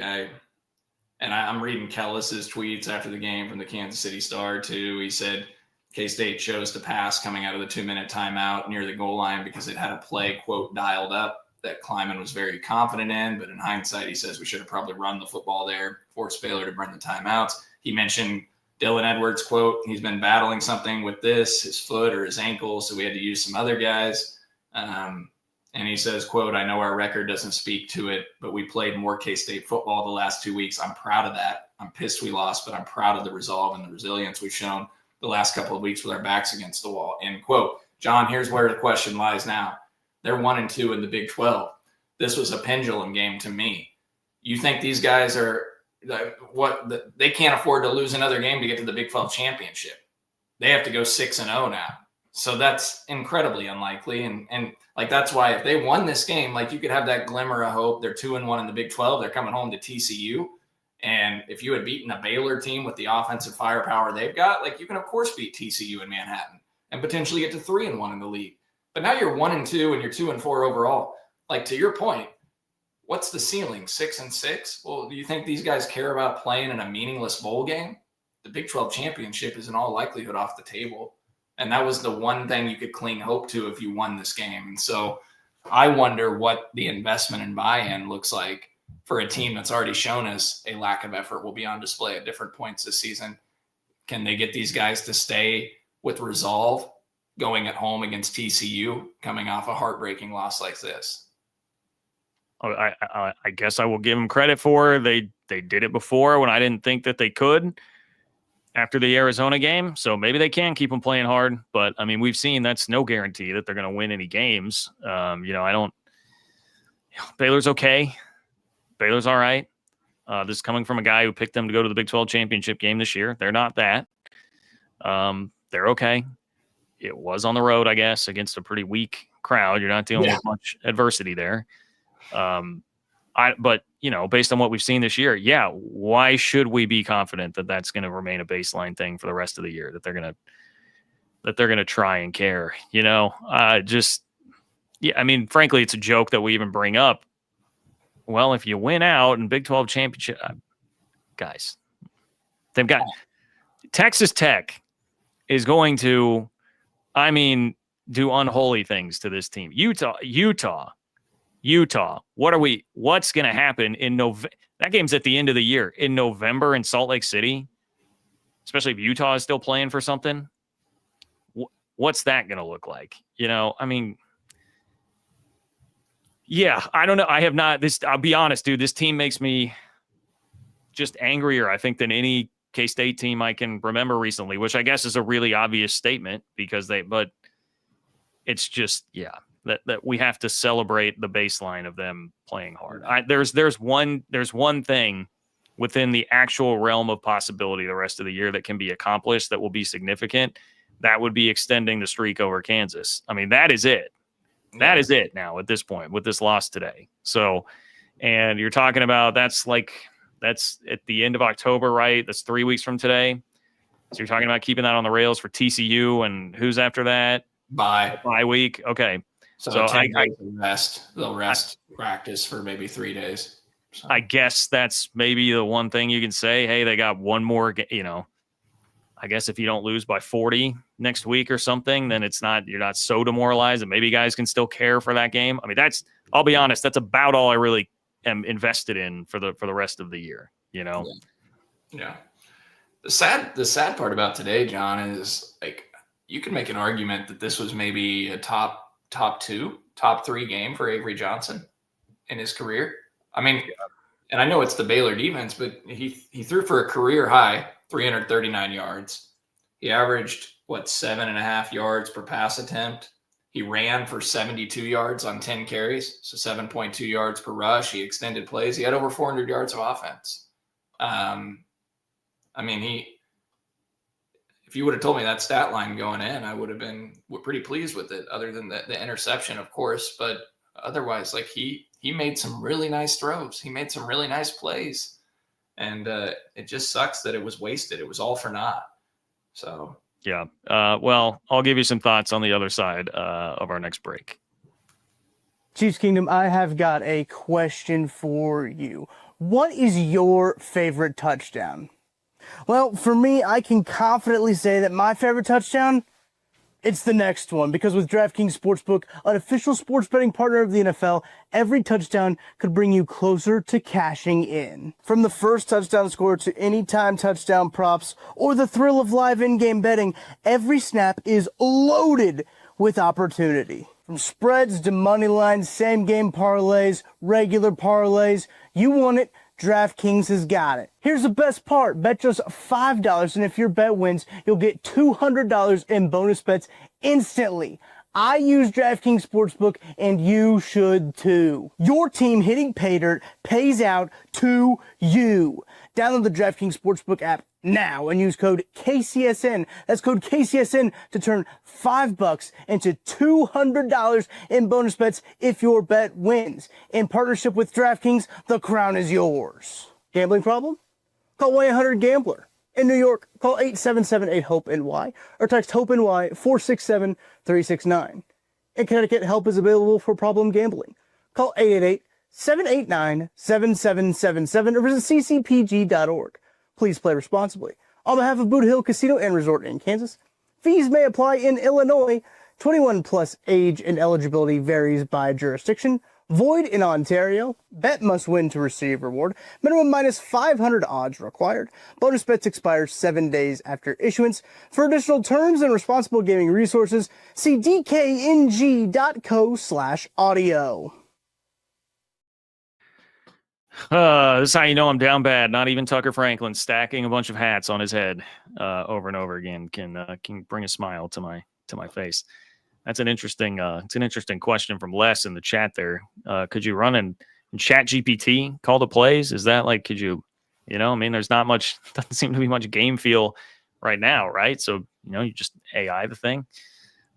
I'm reading Kellis's tweets after the game from the Kansas City Star too. He said K-State chose to pass coming out of the 2-minute timeout near the goal line because it had a play, quote, dialed up that Kleiman was very confident in. But in hindsight, he says we should have probably run the football there, forced Baylor to burn the timeouts. He mentioned Dylan Edwards, quote, he's been battling something with his foot or his ankle, so we had to use some other guys. And he says, quote, I know our record doesn't speak to it, but we played more K-State football the last 2 weeks. I'm proud of that. I'm pissed we lost, but I'm proud of the resolve and the resilience we've shown the last couple of weeks with our backs against the wall, end quote. John, here's where the question lies now. They're 1-2 in the Big 12. This was a pendulum game to me. You think these guys they can't afford to lose another game to get to the Big 12 championship. They have to go 6-0 now. So that's incredibly unlikely. And like, that's why if they won this game, like, you could have that glimmer of hope. They're 2-1 in the Big 12. They're coming home to TCU. And if you had beaten a Baylor team with the offensive firepower they've got, like, you can of course beat TCU in Manhattan and potentially get to 3-1 in the league. But now you're 1-2 and you're 2-4 overall. Like, to your point, what's the ceiling? 6-6? Well, do you think these guys care about playing in a meaningless bowl game? the Big 12 championship is in all likelihood off the table. And that was the one thing you could cling hope to if you won this game. And so I wonder what the investment and buy-in looks like for a team that's already shown us a lack of effort will be on display at different points this season. Can they get these guys to stay with resolve going at home against TCU, coming off a heartbreaking loss like this? I guess I will give them credit for they did it before when I didn't think that they could after the Arizona game. So maybe they can keep them playing hard. But, I mean, we've seen that's no guarantee that they're going to win any games. Baylor's okay. Baylor's all right. This is coming from a guy who picked them to go to the Big 12 championship game this year. They're not that. They're okay. It was on the road, I guess, against a pretty weak crowd. You're not dealing with much adversity there. But based on what we've seen this year, why should we be confident that that's going to remain a baseline thing for the rest of the year, that they're going to try and care, frankly, it's a joke that we even bring up. Well, if you win out in Big 12 championship, guys, they've got Texas Tech is going to, do unholy things to this team. Utah. What's going to happen in November? That game's at the end of the year in November in Salt Lake City, especially if Utah is still playing for something. What's that going to look like? I don't know. I have not I'll be honest, dude, this team makes me just angrier, I think, than any K-State team I can remember recently, which I guess is a really obvious statement but it's just, that we have to celebrate the baseline of them playing hard. There's one thing within the actual realm of possibility the rest of the year that can be accomplished that will be significant. That would be extending the streak over Kansas. That is it. That is it now at this point with this loss today. So, and you're talking about that's at the end of October, right? That's 3 weeks from today. So you're talking about keeping that on the rails for TCU, and who's after that? Bye week. Okay. So they'll rest practice for maybe 3 days. So. I guess that's maybe the one thing you can say. Hey, they got one more, I guess if you don't lose by 40 next week or something, then you're not so demoralized, and maybe guys can still care for that game. I'll be honest, that's about all I really am invested in for the rest of the year, Yeah. The sad part about today, John, is you can make an argument that this was maybe a top 2, top 3 game for Avery Johnson in his career. And I know it's the Baylor defense, but he threw for a career high 339 yards. He averaged 7.5 yards per pass attempt. He ran for 72 yards on 10 carries, so 7.2 yards per rush. He extended plays. He had over 400 yards of offense. If you would have told me that stat line going in, I would have been pretty pleased with it, other than the interception, of course. But otherwise, he made some really nice throws. He made some really nice plays. And it just sucks that it was wasted. It was all for naught. So, yeah. Well, I'll give you some thoughts on the other side of our next break. Chiefs Kingdom, I have got a question for you. What is your favorite touchdown? Well, for me, I can confidently say that my favorite touchdown, it's the next one, because with DraftKings Sportsbook, an official sports betting partner of the NFL, every touchdown could bring you closer to cashing in. From the first touchdown score to anytime touchdown props or the thrill of live in-game betting, every snap is loaded with opportunity. From spreads to money lines, same-game parlays, regular parlays, you want it, DraftKings has got it. Here's the best part. Bet just $5, and if your bet wins, you'll get $200 in bonus bets instantly. I use DraftKings Sportsbook, and you should too. Your team hitting pay dirt pays out to you. Download the DraftKings Sportsbook app now and use code KCSN. That's code KCSN to turn $5 into $200 in bonus bets if your bet wins. In partnership with DraftKings, the crown is yours. Gambling problem? Call 1-800-GAMBLER. In New York, call 877-8-HOPE-NY or text HOPE-NY 467-369. In Connecticut, help is available for problem gambling. Call 888-789-7777 or visit ccpg.org. Please play responsibly. On behalf of Boot Hill Casino and Resort in Kansas, fees may apply in Illinois. 21 plus age and eligibility varies by jurisdiction. Void in Ontario. Bet must win to receive reward. Minimum minus 500 odds required. Bonus bets expire 7 days after issuance. For additional terms and responsible gaming resources, see dkng.co/audio. This is how you know I'm down bad. Not even Tucker Franklin stacking a bunch of hats on his head over and over again can bring a smile to my face. That's an interesting question from Les in the chat there. Could you run in Chat GPT, call the plays? Is that like, could you, I mean, there's not much, doesn't seem to be much game feel right now, right? So, you just AI the thing.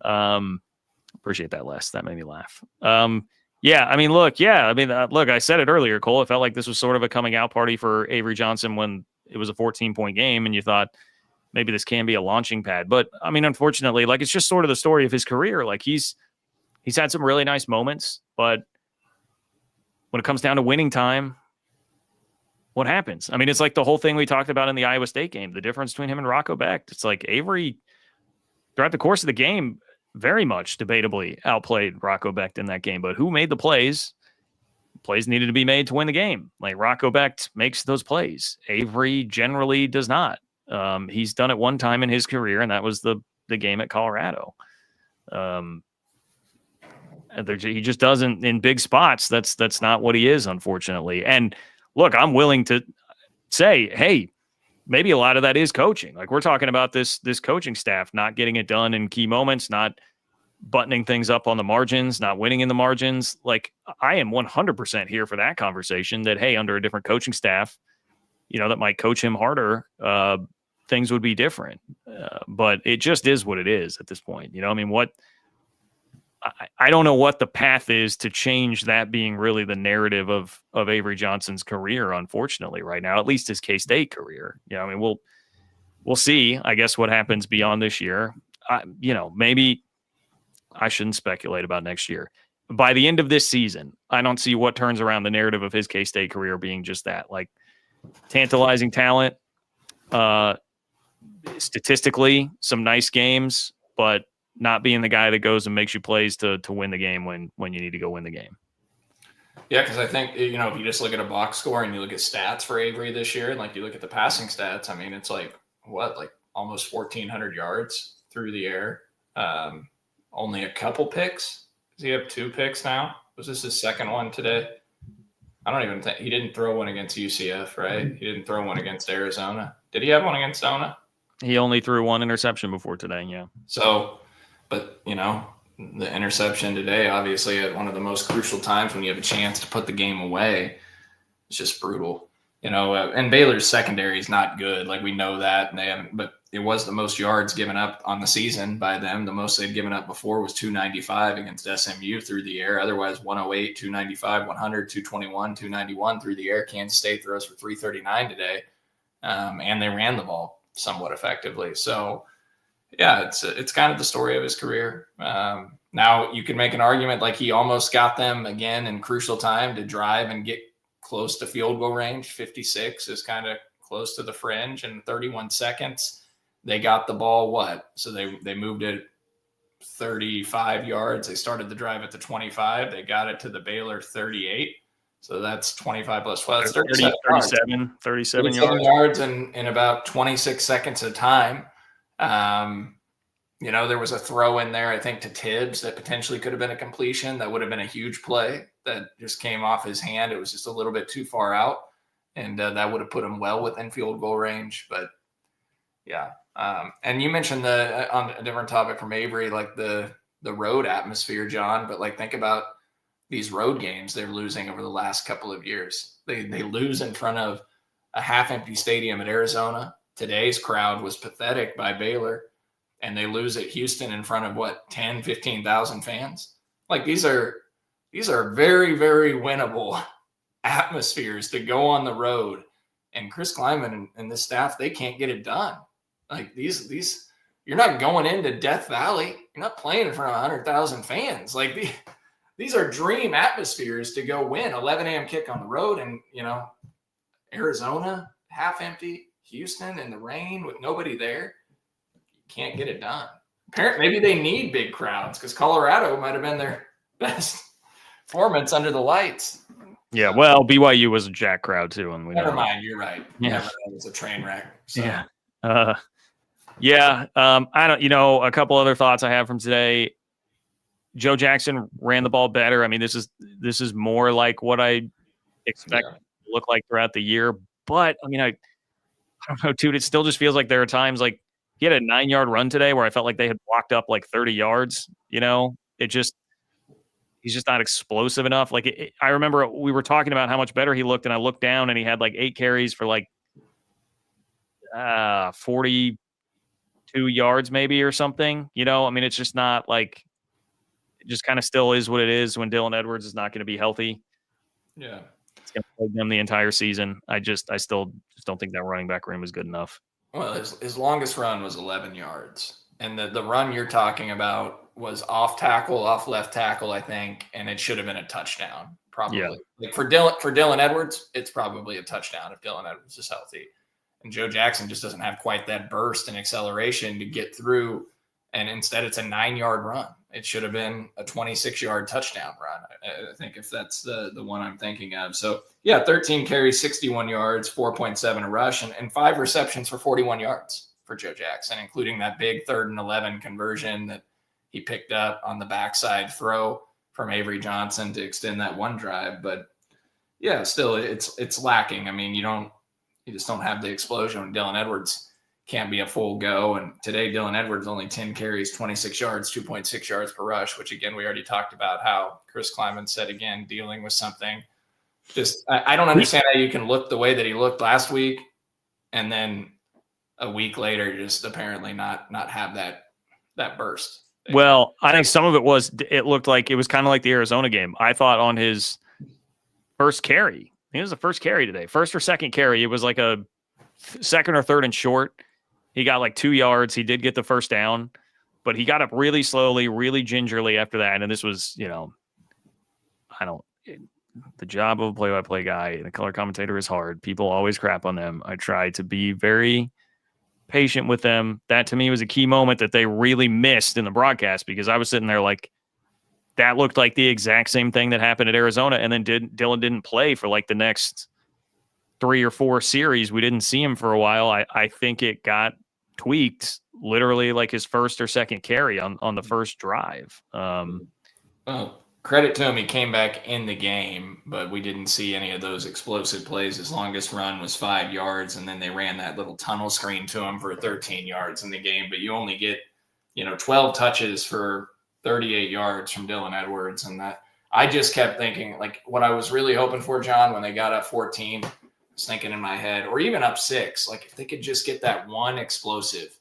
Appreciate that, Les. That made me laugh. Look, I said it earlier, Cole. It felt like this was sort of a coming out party for Avery Johnson when it was a 14-point game and you thought, maybe this can be a launching pad. But I mean, unfortunately, like it's just sort of the story of his career. Like he's had some really nice moments, but when it comes down to winning time, what happens? I mean, it's like the whole thing we talked about in the Iowa State game, the difference between him and Rocco Becht. It's like Avery, throughout the course of the game, very much debatably outplayed Rocco Becht in that game. But who made the plays? Plays needed to be made to win the game. Like Rocco Becht makes those plays. Avery generally does not. He's done it one time in his career, and that was the game at Colorado. He just doesn't in big spots. That's not what he is, unfortunately. And look, I'm willing to say, hey, maybe a lot of that is coaching. Like we're talking about this coaching staff not getting it done in key moments, not buttoning things up on the margins, not winning in the margins. Like I am 100% here for that conversation that, hey, under a different coaching staff, that might coach him harder, things would be different. But it just is what it is at this point. I don't know what the path is to change that being really the narrative of Avery Johnson's career, unfortunately, right now, at least his K-State career. We'll see, I guess, what happens beyond this year. Maybe I shouldn't speculate about next year. By the end of this season, I don't see what turns around the narrative of his K-State career being just that, like tantalizing talent, statistically, some nice games, but not being the guy that goes and makes you plays to win the game when you need to go win the game. Yeah, because I think, if you just look at a box score and you look at stats for Avery this year, and like you look at the passing stats, I mean, it's like almost 1,400 yards through the air. Only a couple picks. Does he have 2 picks now? Was this his second one today? I don't even think he didn't throw one against UCF, right? He didn't throw one against Arizona. Did he have one against Zona? He only threw 1 interception before today, yeah. So, but, the interception today, obviously at one of the most crucial times when you have a chance to put the game away, it's just brutal. And Baylor's secondary is not good. Like we know that, and they haven't, but it was the most yards given up on the season by them. The most they'd given up before was 295 against SMU through the air. Otherwise, 108, 295, 100, 221, 291 through the air. Kansas State throws for 339 today, and they ran the ball somewhat effectively. So, yeah, it's kind of the story of his career. Now you can make an argument like he almost got them again in crucial time to drive and get close to field goal range. 56 is kind of close to the fringe, and 31 seconds. They got the ball, So they moved it 35 yards. They started the drive at the 25. They got it to the Baylor 38. So that's 25 plus 12. That's 37 yards in about 26 seconds of time. There was a throw in there, I think, to Tibbs that potentially could have been a completion. That would have been a huge play that just came off his hand. It was just a little bit too far out, and that would have put him well within field goal range. But, yeah. And you mentioned on a different topic from Avery, like the road atmosphere, John. But, think about these road games they're losing over the last couple of years. They lose in front of a half-empty stadium at Arizona. Today's crowd was pathetic by Baylor, and they lose at Houston in front of 10, 15,000 fans. These are very, very winnable atmospheres to go on the road. And Chris Kleiman and this staff, they can't get it done. These, you're not going into Death Valley. You're not playing in front of 100,000 fans. These are dream atmospheres to go win. 11 a.m. kick on the road, and Arizona half empty. Houston in the rain with nobody there, you can't get it done. Apparently, maybe they need big crowds because Colorado might have been their best performance under the lights. Yeah, well, BYU was a jack crowd too, and we Never mind, you're right. Yeah, it was a train wreck. So. Yeah. I don't. A couple other thoughts I have from today. Joe Jackson ran the ball better. I mean, this is more like what I expect to look like throughout the year. But I mean, I don't know, dude. It still just feels like there are times like he had a 9-yard run today where I felt like they had blocked up like 30 yards. He's just not explosive enough. Like I remember we were talking about how much better he looked, and I looked down and he had like 8 carries for like 42 yards maybe or something. I mean, it's just not like, it just kind of still is what it is when Dylan Edwards is not going to be healthy. Yeah. It's going to play them the entire season. I still just don't think that running back room is good enough. Well, his longest run was 11 yards. And the run you're talking about was off left tackle, I think, and it should have been a touchdown, probably. Yeah. Like for Dylan Edwards, it's probably a touchdown if Dylan Edwards is healthy. And Joe Jackson just doesn't have quite that burst and acceleration to get through. And instead, it's a 9-yard run. It should have been a 26-yard touchdown run, I think, if that's the one I'm thinking of. So, 13 carries, 61 yards, 4.7 a rush, and 5 receptions for 41 yards for Joe Jackson, including that big 3rd and 11 conversion that he picked up on the backside throw from Avery Johnson to extend that one drive. But, still, it's lacking. I mean, you just don't have the explosion when Dylan Edwards can't be a full go. And today, Dylan Edwards only 10 carries, 26 yards, 2.6 yards per rush, which again, we already talked about how Chris Kleiman said, again, dealing with something. Just, I don't understand how you can look the way that he looked last week and then a week later, just apparently not have that burst. Well, I think some of it looked like it was kind of like the Arizona game. I thought on his first carry, I think it was the first carry today, first or second carry, it was like a second or third and short. He got like 2 yards. He did get the first down, but he got up really slowly, really gingerly after that. And this was, the job of a play-by-play guy and a color commentator is hard. People always crap on them. I try to be very patient with them. That to me was a key moment that they really missed in the broadcast, because I was sitting there like, that looked like the exact same thing that happened at Arizona. And then Dylan didn't play for like the next 3 or 4 series. We didn't see him for a while. I think it got tweaked literally like his first or second carry on the first drive. Well, credit to him. He came back in the game, but we didn't see any of those explosive plays. His longest run was 5 yards, and then they ran that little tunnel screen to him for 13 yards in the game. But you only get, 12 touches for 38 yards from Dylan Edwards. And that, I just kept thinking, like, what I was really hoping for, John, when they got up 14, I was thinking in my head, or even up 6, like if they could just get that one explosive.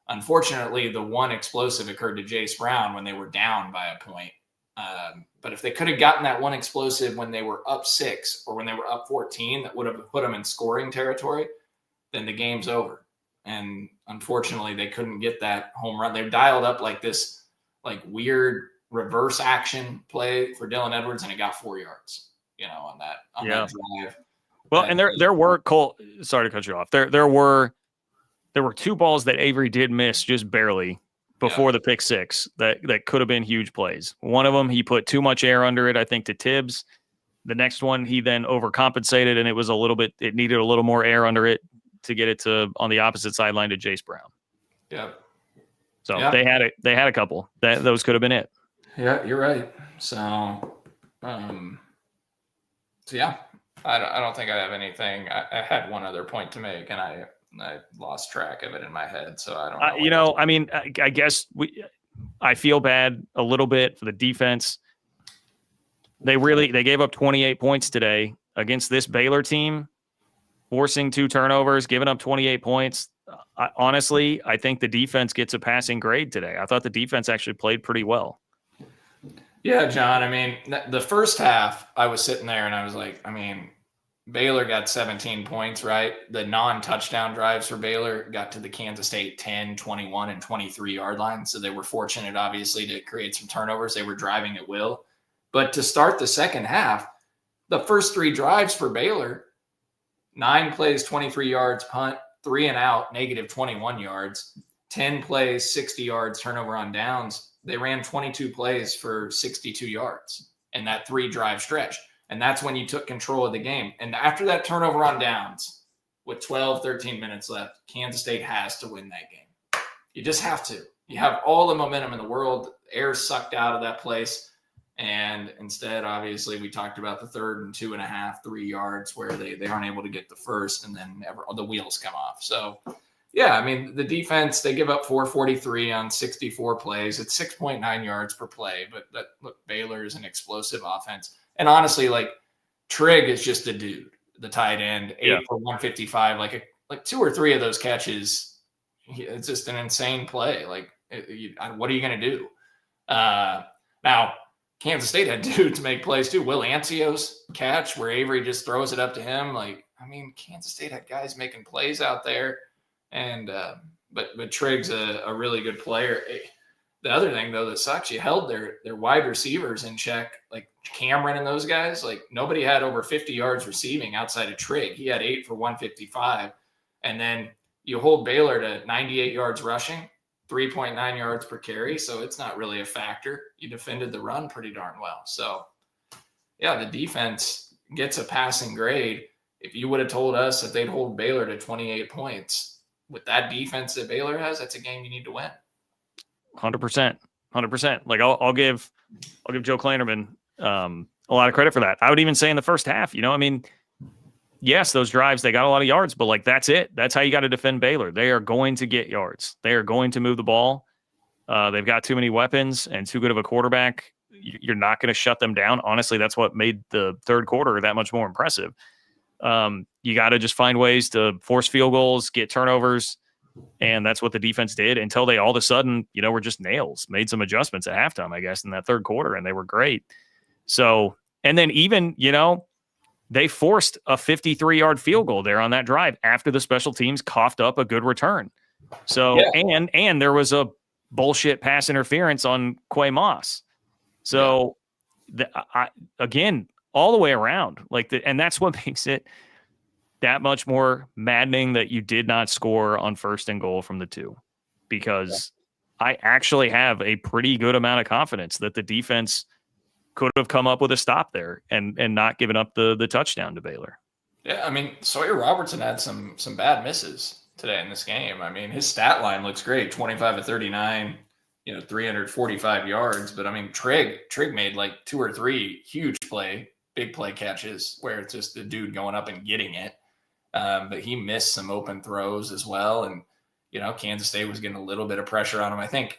Unfortunately, the one explosive occurred to Jace Brown when they were down by a point. But if they could have gotten that one explosive when they were up 6 or when they were up 14, that would have put them in scoring territory, then the game's over. And unfortunately, they couldn't get that home run. They dialed up like this, like weird reverse action play for Dylan Edwards, and it got 4 yards, on that drive. Well, and there were, Cole, sorry to cut you off. There were 2 balls that Avery did miss just barely before the pick 6 that could have been huge plays. One of them, he put too much air under it, I think, to Tibbs. The next one, he then overcompensated, and it needed a little more air under it to get it to on the opposite sideline to Jace Brown. Yep. So they had a couple. Those could have been it. Yeah, you're right. So yeah, I don't think I have anything. I had one other point to make, and I lost track of it in my head, so I don't know. I mean, I guess I feel bad a little bit for the defense. They gave up 28 points today against this Baylor team, forcing 2 turnovers, giving up 28 points. Honestly, I think the defense gets a passing grade today. I thought the defense actually played pretty well. Yeah, John. I mean, the first half, I was sitting there and I was like, Baylor got 17 points, right? The non-touchdown drives for Baylor got to the Kansas State 10, 21, and 23-yard line. So they were fortunate, obviously, to create some turnovers. They were driving at will. But to start the second half, the first 3 drives for Baylor, 9 plays, 23 yards, punt, 3 and out, negative 21 yards, 10 plays, 60 yards, turnover on downs. They ran 22 plays for 62 yards in that 3-drive stretch. And that's when you took control of the game. And after that turnover on downs, with 12, 13 minutes left, Kansas State has to win that game. You just have to. You have all the momentum in the world. Air sucked out of that place. And instead, obviously, we talked about the 3rd and 2.5, 3 yards where they aren't able to get the first, and then the wheels come off. So, yeah, I mean, the defense, they give up 443 on 64 plays. It's 6.9 yards per play. But look, Baylor is an explosive offense. And honestly, like, Trigg is just a dude, the tight end, 8 for 155. Like 2 or 3 of those catches, it's just an insane play. Like, what are you going to do? Now, Kansas State had dudes make plays too. Will Ancio's catch where Avery just throws it up to him. Like, I mean, Kansas State had guys making plays out there. And but Trigg's a really good player. The other thing, though, that sucks, you held their wide receivers in check, like Cameron and those guys. Like, nobody had over 50 yards receiving outside of Trigg. He had 8 for 155. And then you hold Baylor to 98 yards rushing, 3.9 yards per carry. So it's not really a factor. You defended the run pretty darn well. So, yeah, the defense gets a passing grade. If you would have told us that they'd hold Baylor to 28 points with that defense that Baylor has, that's a game you need to win. 100%. Like, I'll give Joe Klanderman a lot of credit for that. I would even say in the first half, I mean, yes, those drives, they got a lot of yards, but like, that's it. That's how you got to defend Baylor. They are going to get yards. They are going to move the ball. They've got too many weapons and too good of a quarterback. You're not going to shut them down. Honestly, that's what made the third quarter that much more impressive. You got to just find ways to force field goals, get turnovers. And that's what the defense did until they all of a sudden, were just nails, made some adjustments at halftime, I guess, in that third quarter, and they were great. So, and then even, they forced a 53-yard field goal there on that drive after the special teams coughed up a good return. So, yeah. and there was a bullshit pass interference on Quay Moss. So, again, all the way around, and that's what makes it that much more maddening that you did not score on 1st and goal from the 2, because I actually have a pretty good amount of confidence that the defense could have come up with a stop there and not given up the touchdown to Baylor. Yeah, I mean, Sawyer Robertson had some bad misses today in this game. I mean, his stat line looks great, 25 of 39, 345 yards. But I mean, Trigg made like 2 or 3 big play catches where it's just the dude going up and getting it. But he missed some open throws as well. And, Kansas State was getting a little bit of pressure on him. I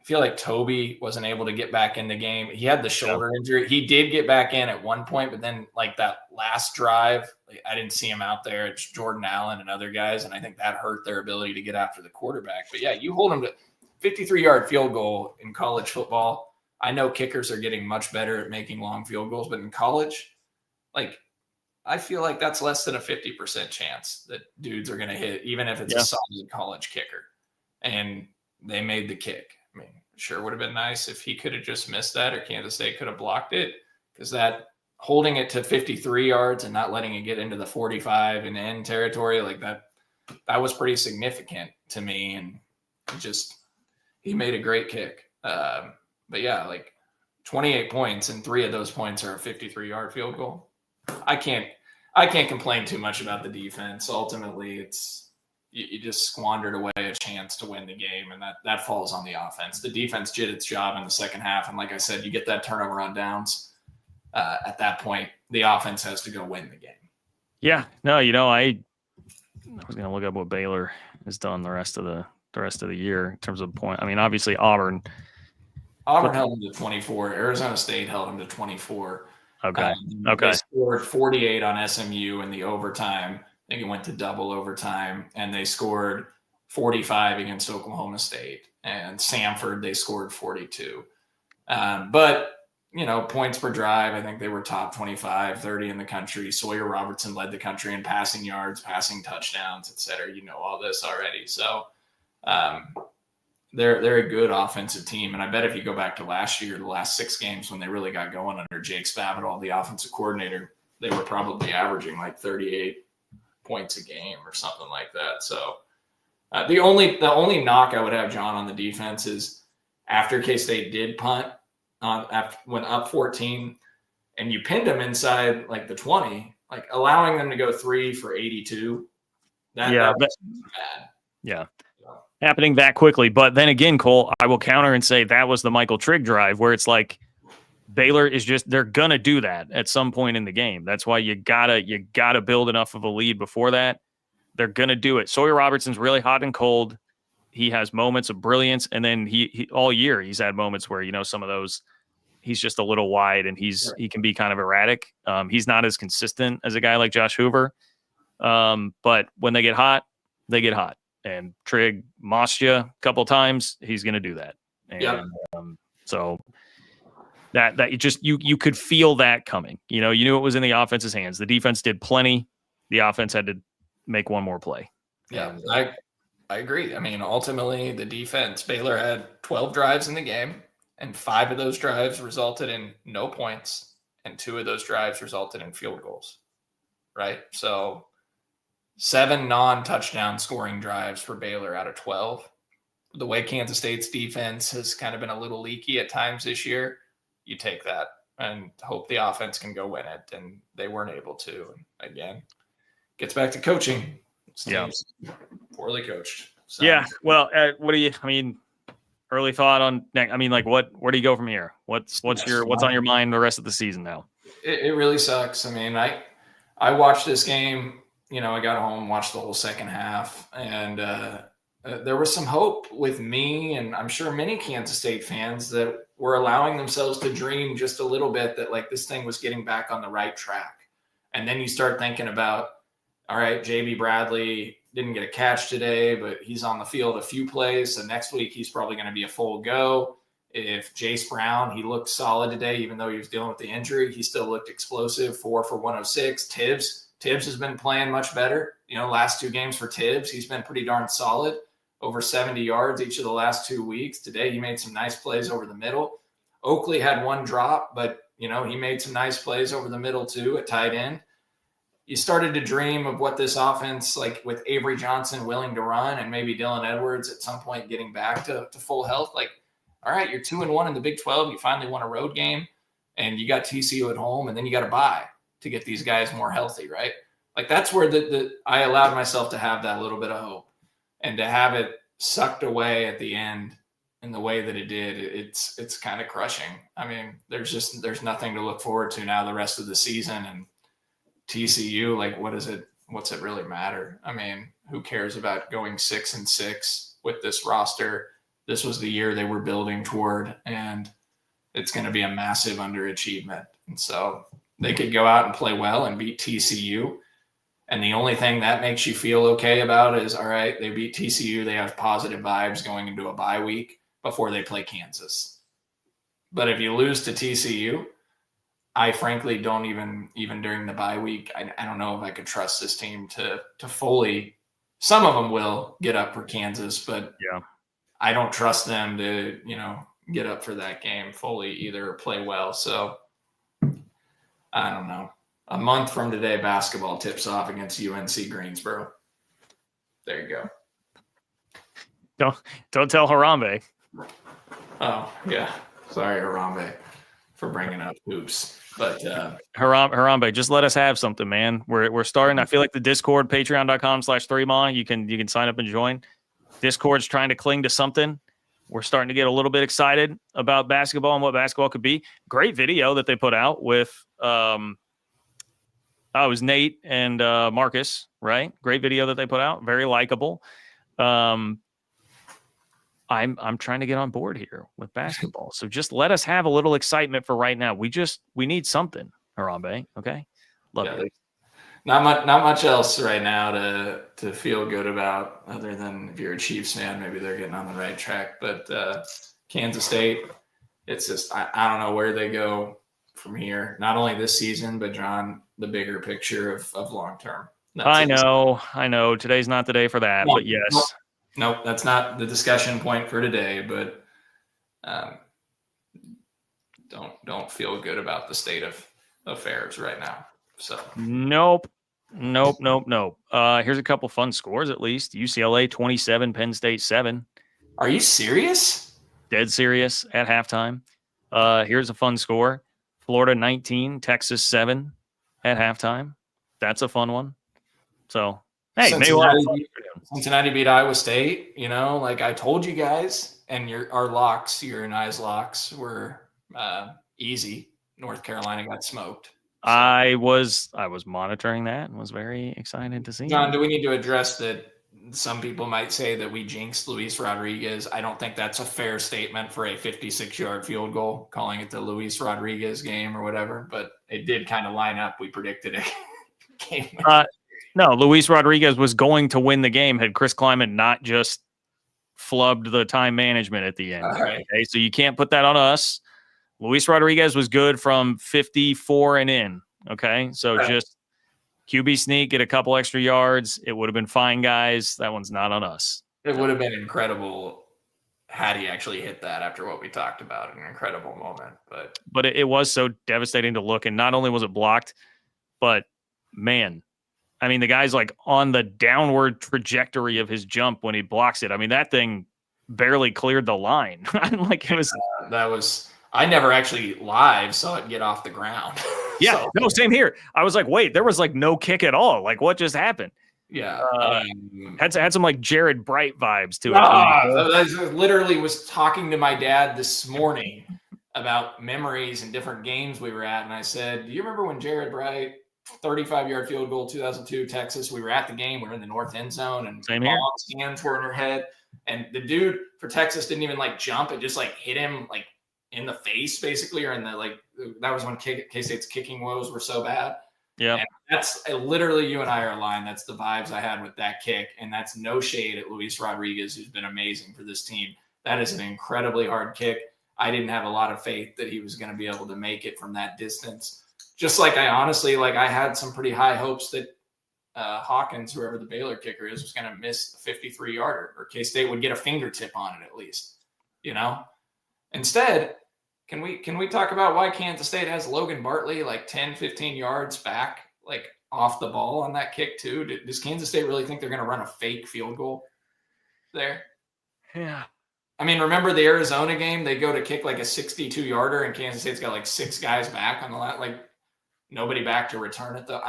feel like Toby wasn't able to get back in the game. He had the shoulder injury. He did get back in at one point, but then like that last drive, I didn't see him out there. It's Jordan Allen and other guys. And I think that hurt their ability to get after the quarterback. But yeah, you hold him to 53-yard field goal in college football. I know kickers are getting much better at making long field goals, but in college, I feel like that's less than a 50% chance that dudes are going to hit, even if it's a solid college kicker. And they made the kick. I mean, sure would have been nice if he could have just missed that or Kansas State could have blocked it, because that holding it to 53 yards and not letting it get into the 45 and end territory, like that was pretty significant to me. And he made a great kick. But yeah, 28 points and 3 of those points are a 53-yard field goal. I can't complain too much about the defense. Ultimately, it's you just squandered away a chance to win the game, and that falls on the offense. The defense did its job in the second half, and like I said, you get that turnover on downs. At that point, the offense has to go win the game. Yeah, no, I was going to look up what Baylor has done the rest of the year in terms of point. I mean, obviously Auburn held them to 24. Arizona State held them to 24. Okay. They scored 48 on SMU in the overtime. I think it went to double overtime, and they scored 45 against Oklahoma State. And Samford, they scored 42. But, points per drive, I think they were top 25, 30 in the country. Sawyer Robertson led the country in passing yards, passing touchdowns, et cetera. You know all this already. So they're a good offensive team. And I bet if you go back to last year, the last 6 games when they really got going under Jake Spavital, the offensive coordinator, they were probably averaging like 38 points a game or something like that. So the only knock I would have, John, on the defense is after K-State did punt when up 14 and you pinned them inside like the 20, like allowing them to go 3 for 82. That was bad. Yeah. Happening that quickly. But then again, Cole, I will counter and say that was the Michael Trigg drive where it's like Baylor is they're going to do that at some point in the game. That's why you gotta build enough of a lead before that. They're going to do it. Sawyer Robertson's really hot and cold. He has moments of brilliance. And then he all year he's had moments where, some of those, he's just a little wide and he can be kind of erratic. He's not as consistent as a guy like Josh Hoover. But when they get hot, they get hot. And Trigg mossed you a couple times. He's going to do that. And so that you could feel that coming. You knew it was in the offense's hands. The defense did plenty. The offense had to make one more play. Yeah, I agree. I mean, ultimately, the defense, Baylor had 12 drives in the game, and 5 of those drives resulted in no points, and 2 of those drives resulted in field goals. Right? So 7 non-touchdown scoring drives for Baylor out of 12. The way Kansas State's defense has kind of been a little leaky at times this year, you take that and hope the offense can go win it. And they weren't able to. And again, gets back to coaching. Poorly coached. So. Yeah. Well, early thought on next? Where do you go from here? What's on your mind the rest of the season now? It really sucks. I mean, I watched this game. I got home, watched the whole second half, and there was some hope with me, and I'm sure many Kansas State fans that were allowing themselves to dream just a little bit that like this thing was getting back on the right track. And then you start thinking about, all right, JB Bradley didn't get a catch today, but he's on the field a few plays. So next week he's probably going to be a full go. If Jace Brown, he looked solid today, even though he was dealing with the injury, he still looked explosive, 4 for 106. Tibbs has been playing much better. Last 2 games for Tibbs, he's been pretty darn solid, over 70 yards each of the last 2 weeks. Today, he made some nice plays over the middle. Oakley had 1 drop, but, he made some nice plays over the middle too at tight end. You started to dream of what this offense, like with Avery Johnson willing to run and maybe Dylan Edwards at some point getting back to full health. Like, all right, you're 2-1 in the Big 12. You finally won a road game and you got TCU at home, and then you got to bye to get these guys more healthy, right? Like that's where I allowed myself to have that little bit of hope, and to have it sucked away at the end in the way that it did, it's kind of crushing. I mean, there's nothing to look forward to now the rest of the season. And TCU, like what's it really matter? I mean, who cares about going 6-6 with this roster? This was the year they were building toward, and it's going to be a massive underachievement. And so they could go out and play well and beat TCU. And the only thing that makes you feel okay about is, all right, they beat TCU. They have positive vibes going into a bye week before they play Kansas. But if you lose to TCU, I frankly don't even during the bye week, I don't know if I could trust this team to fully. Some of them will get up for Kansas, but I don't trust them to, get up for that game fully either or play well. So I don't know. A month from today, basketball tips off against UNC Greensboro. There you go. Don't tell Harambe. Oh, yeah. Sorry, Harambe, for bringing up hoops. But Harambe, just let us have something, man. We're starting. I feel like the Discord, patreon.com/3ma. You can sign up and join. Discord's trying to cling to something. We're starting to get a little bit excited about basketball and what basketball could be. Great video that they put out with it was Nate and Marcus, right? Great video that they put out. Very likable. I'm trying to get on board here with basketball. So just let us have a little excitement for right now. We need something, Harambe. Okay. Love it. Not much else right now to feel good about, other than if you're a Chiefs fan, maybe they're getting on the right track. But Kansas State, it's just I don't know where they go from here. Not only this season, but John, the bigger picture of long term. I know. Today's not the day for that, but yes. Nope, that's not the discussion point for today. But don't feel good about the state of affairs right now. So nope. Nope. Here's a couple fun scores at least. UCLA 27, Penn State 7. Are you serious? Dead serious at halftime. Here's a fun score. Florida 19, Texas 7 at halftime. That's a fun one. So, hey, Cincinnati beat Iowa State. You know, like I told you guys, and your and I's locks were easy. North Carolina got smoked. So. I was monitoring that and was very excited to see. John, do we need to address that? Some people might say that we jinxed Luis Rodriguez. I don't think that's a fair statement for a 56-yard field goal, calling it the Luis Rodriguez game or whatever. But it did kind of line up. We predicted a game. No, Luis Rodriguez was going to win the game had Chris Kleiman not just flubbed the time management at the end. Right. Okay, so you can't put that on us. Luis Rodriguez was good from 54 and in. Okay, so just QB sneak, get a couple extra yards. It would have been fine, guys. That one's not on us. It would have been incredible had he actually hit that after what we talked about. An incredible moment. But it was so devastating to look. And not only was it blocked, but, man, I mean, the guy's like on the downward trajectory of his jump when he blocks it. I mean, that thing barely cleared the line. Like it was that was – I never actually live saw it get off the ground. Yeah, no, same here. I was like, wait, there was like no kick at all. Like, what just happened? Yeah. Had some like Jared Bright vibes to it. I literally was talking to my dad this morning about memories and different games we were at. And I said, do you remember when Jared Bright, 35-yard field goal, 2002, Texas, we were at the game. We were in the north end zone and mom's hands were in her head. And the dude for Texas didn't even like jump. It just like hit him like in the face basically, or in the like, that was when K-State's kicking woes were so bad. Yeah. And that's literally, you and I are aligned. That's the vibes I had with that kick. And that's no shade at Luis Rodriguez, who's been amazing for this team. That is an incredibly hard kick. I didn't have a lot of faith that he was going to be able to make it from that distance. Just like I honestly, like I had some pretty high hopes that Hawkins, whoever the Baylor kicker is, was going to miss a 53-yarder or K-State would get a fingertip on it at least, you know? Instead, can we talk about why Kansas State has Logan Bartley like 10, 15 yards back, like off the ball on that kick too? Does Kansas State really think they're going to run a fake field goal there? Yeah. I mean, remember the Arizona game? They go to kick like a 62-yarder and Kansas State's got like 6 guys back on the line, like nobody back to return it though.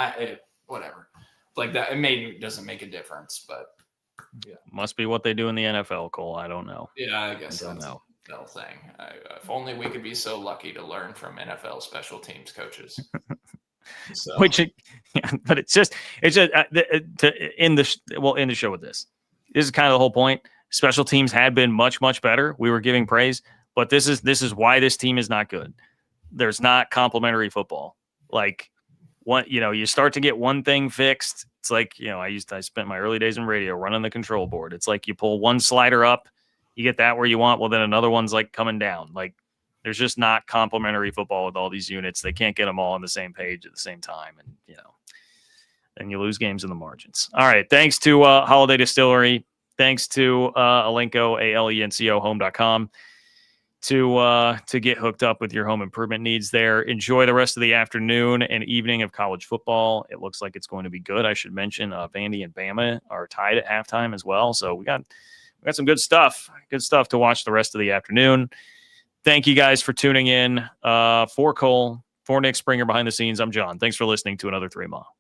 Whatever. Like that, doesn't make a difference, but yeah. Must be what they do in the NFL, Cole. I don't know. Yeah, I guess I don't know. Thing. If only we could be so lucky to learn from NFL special teams coaches. So. But it's just to end the show with this. This is kind of the whole point. Special teams had been much, much better. We were giving praise, but this is why this team is not good. There's not complimentary football. Like you start to get one thing fixed. It's like, I spent my early days in radio running the control board. It's like you pull one slider up, you get that where you want. Well, then another one's like coming down. Like there's just not complimentary football with all these units. They can't get them all on the same page at the same time. And, then you lose games in the margins. All right. Thanks to Holiday Distillery. Thanks to Alenco, ALENCO, home.com to get hooked up with your home improvement needs there. Enjoy the rest of the afternoon and evening of college football. It looks like it's going to be good. I should mention Vandy and Bama are tied at halftime as well. So we got some good stuff to watch the rest of the afternoon. Thank you guys for tuning in. For Cole, for Nick Springer behind the scenes, I'm John. Thanks for listening to another 3 Mile.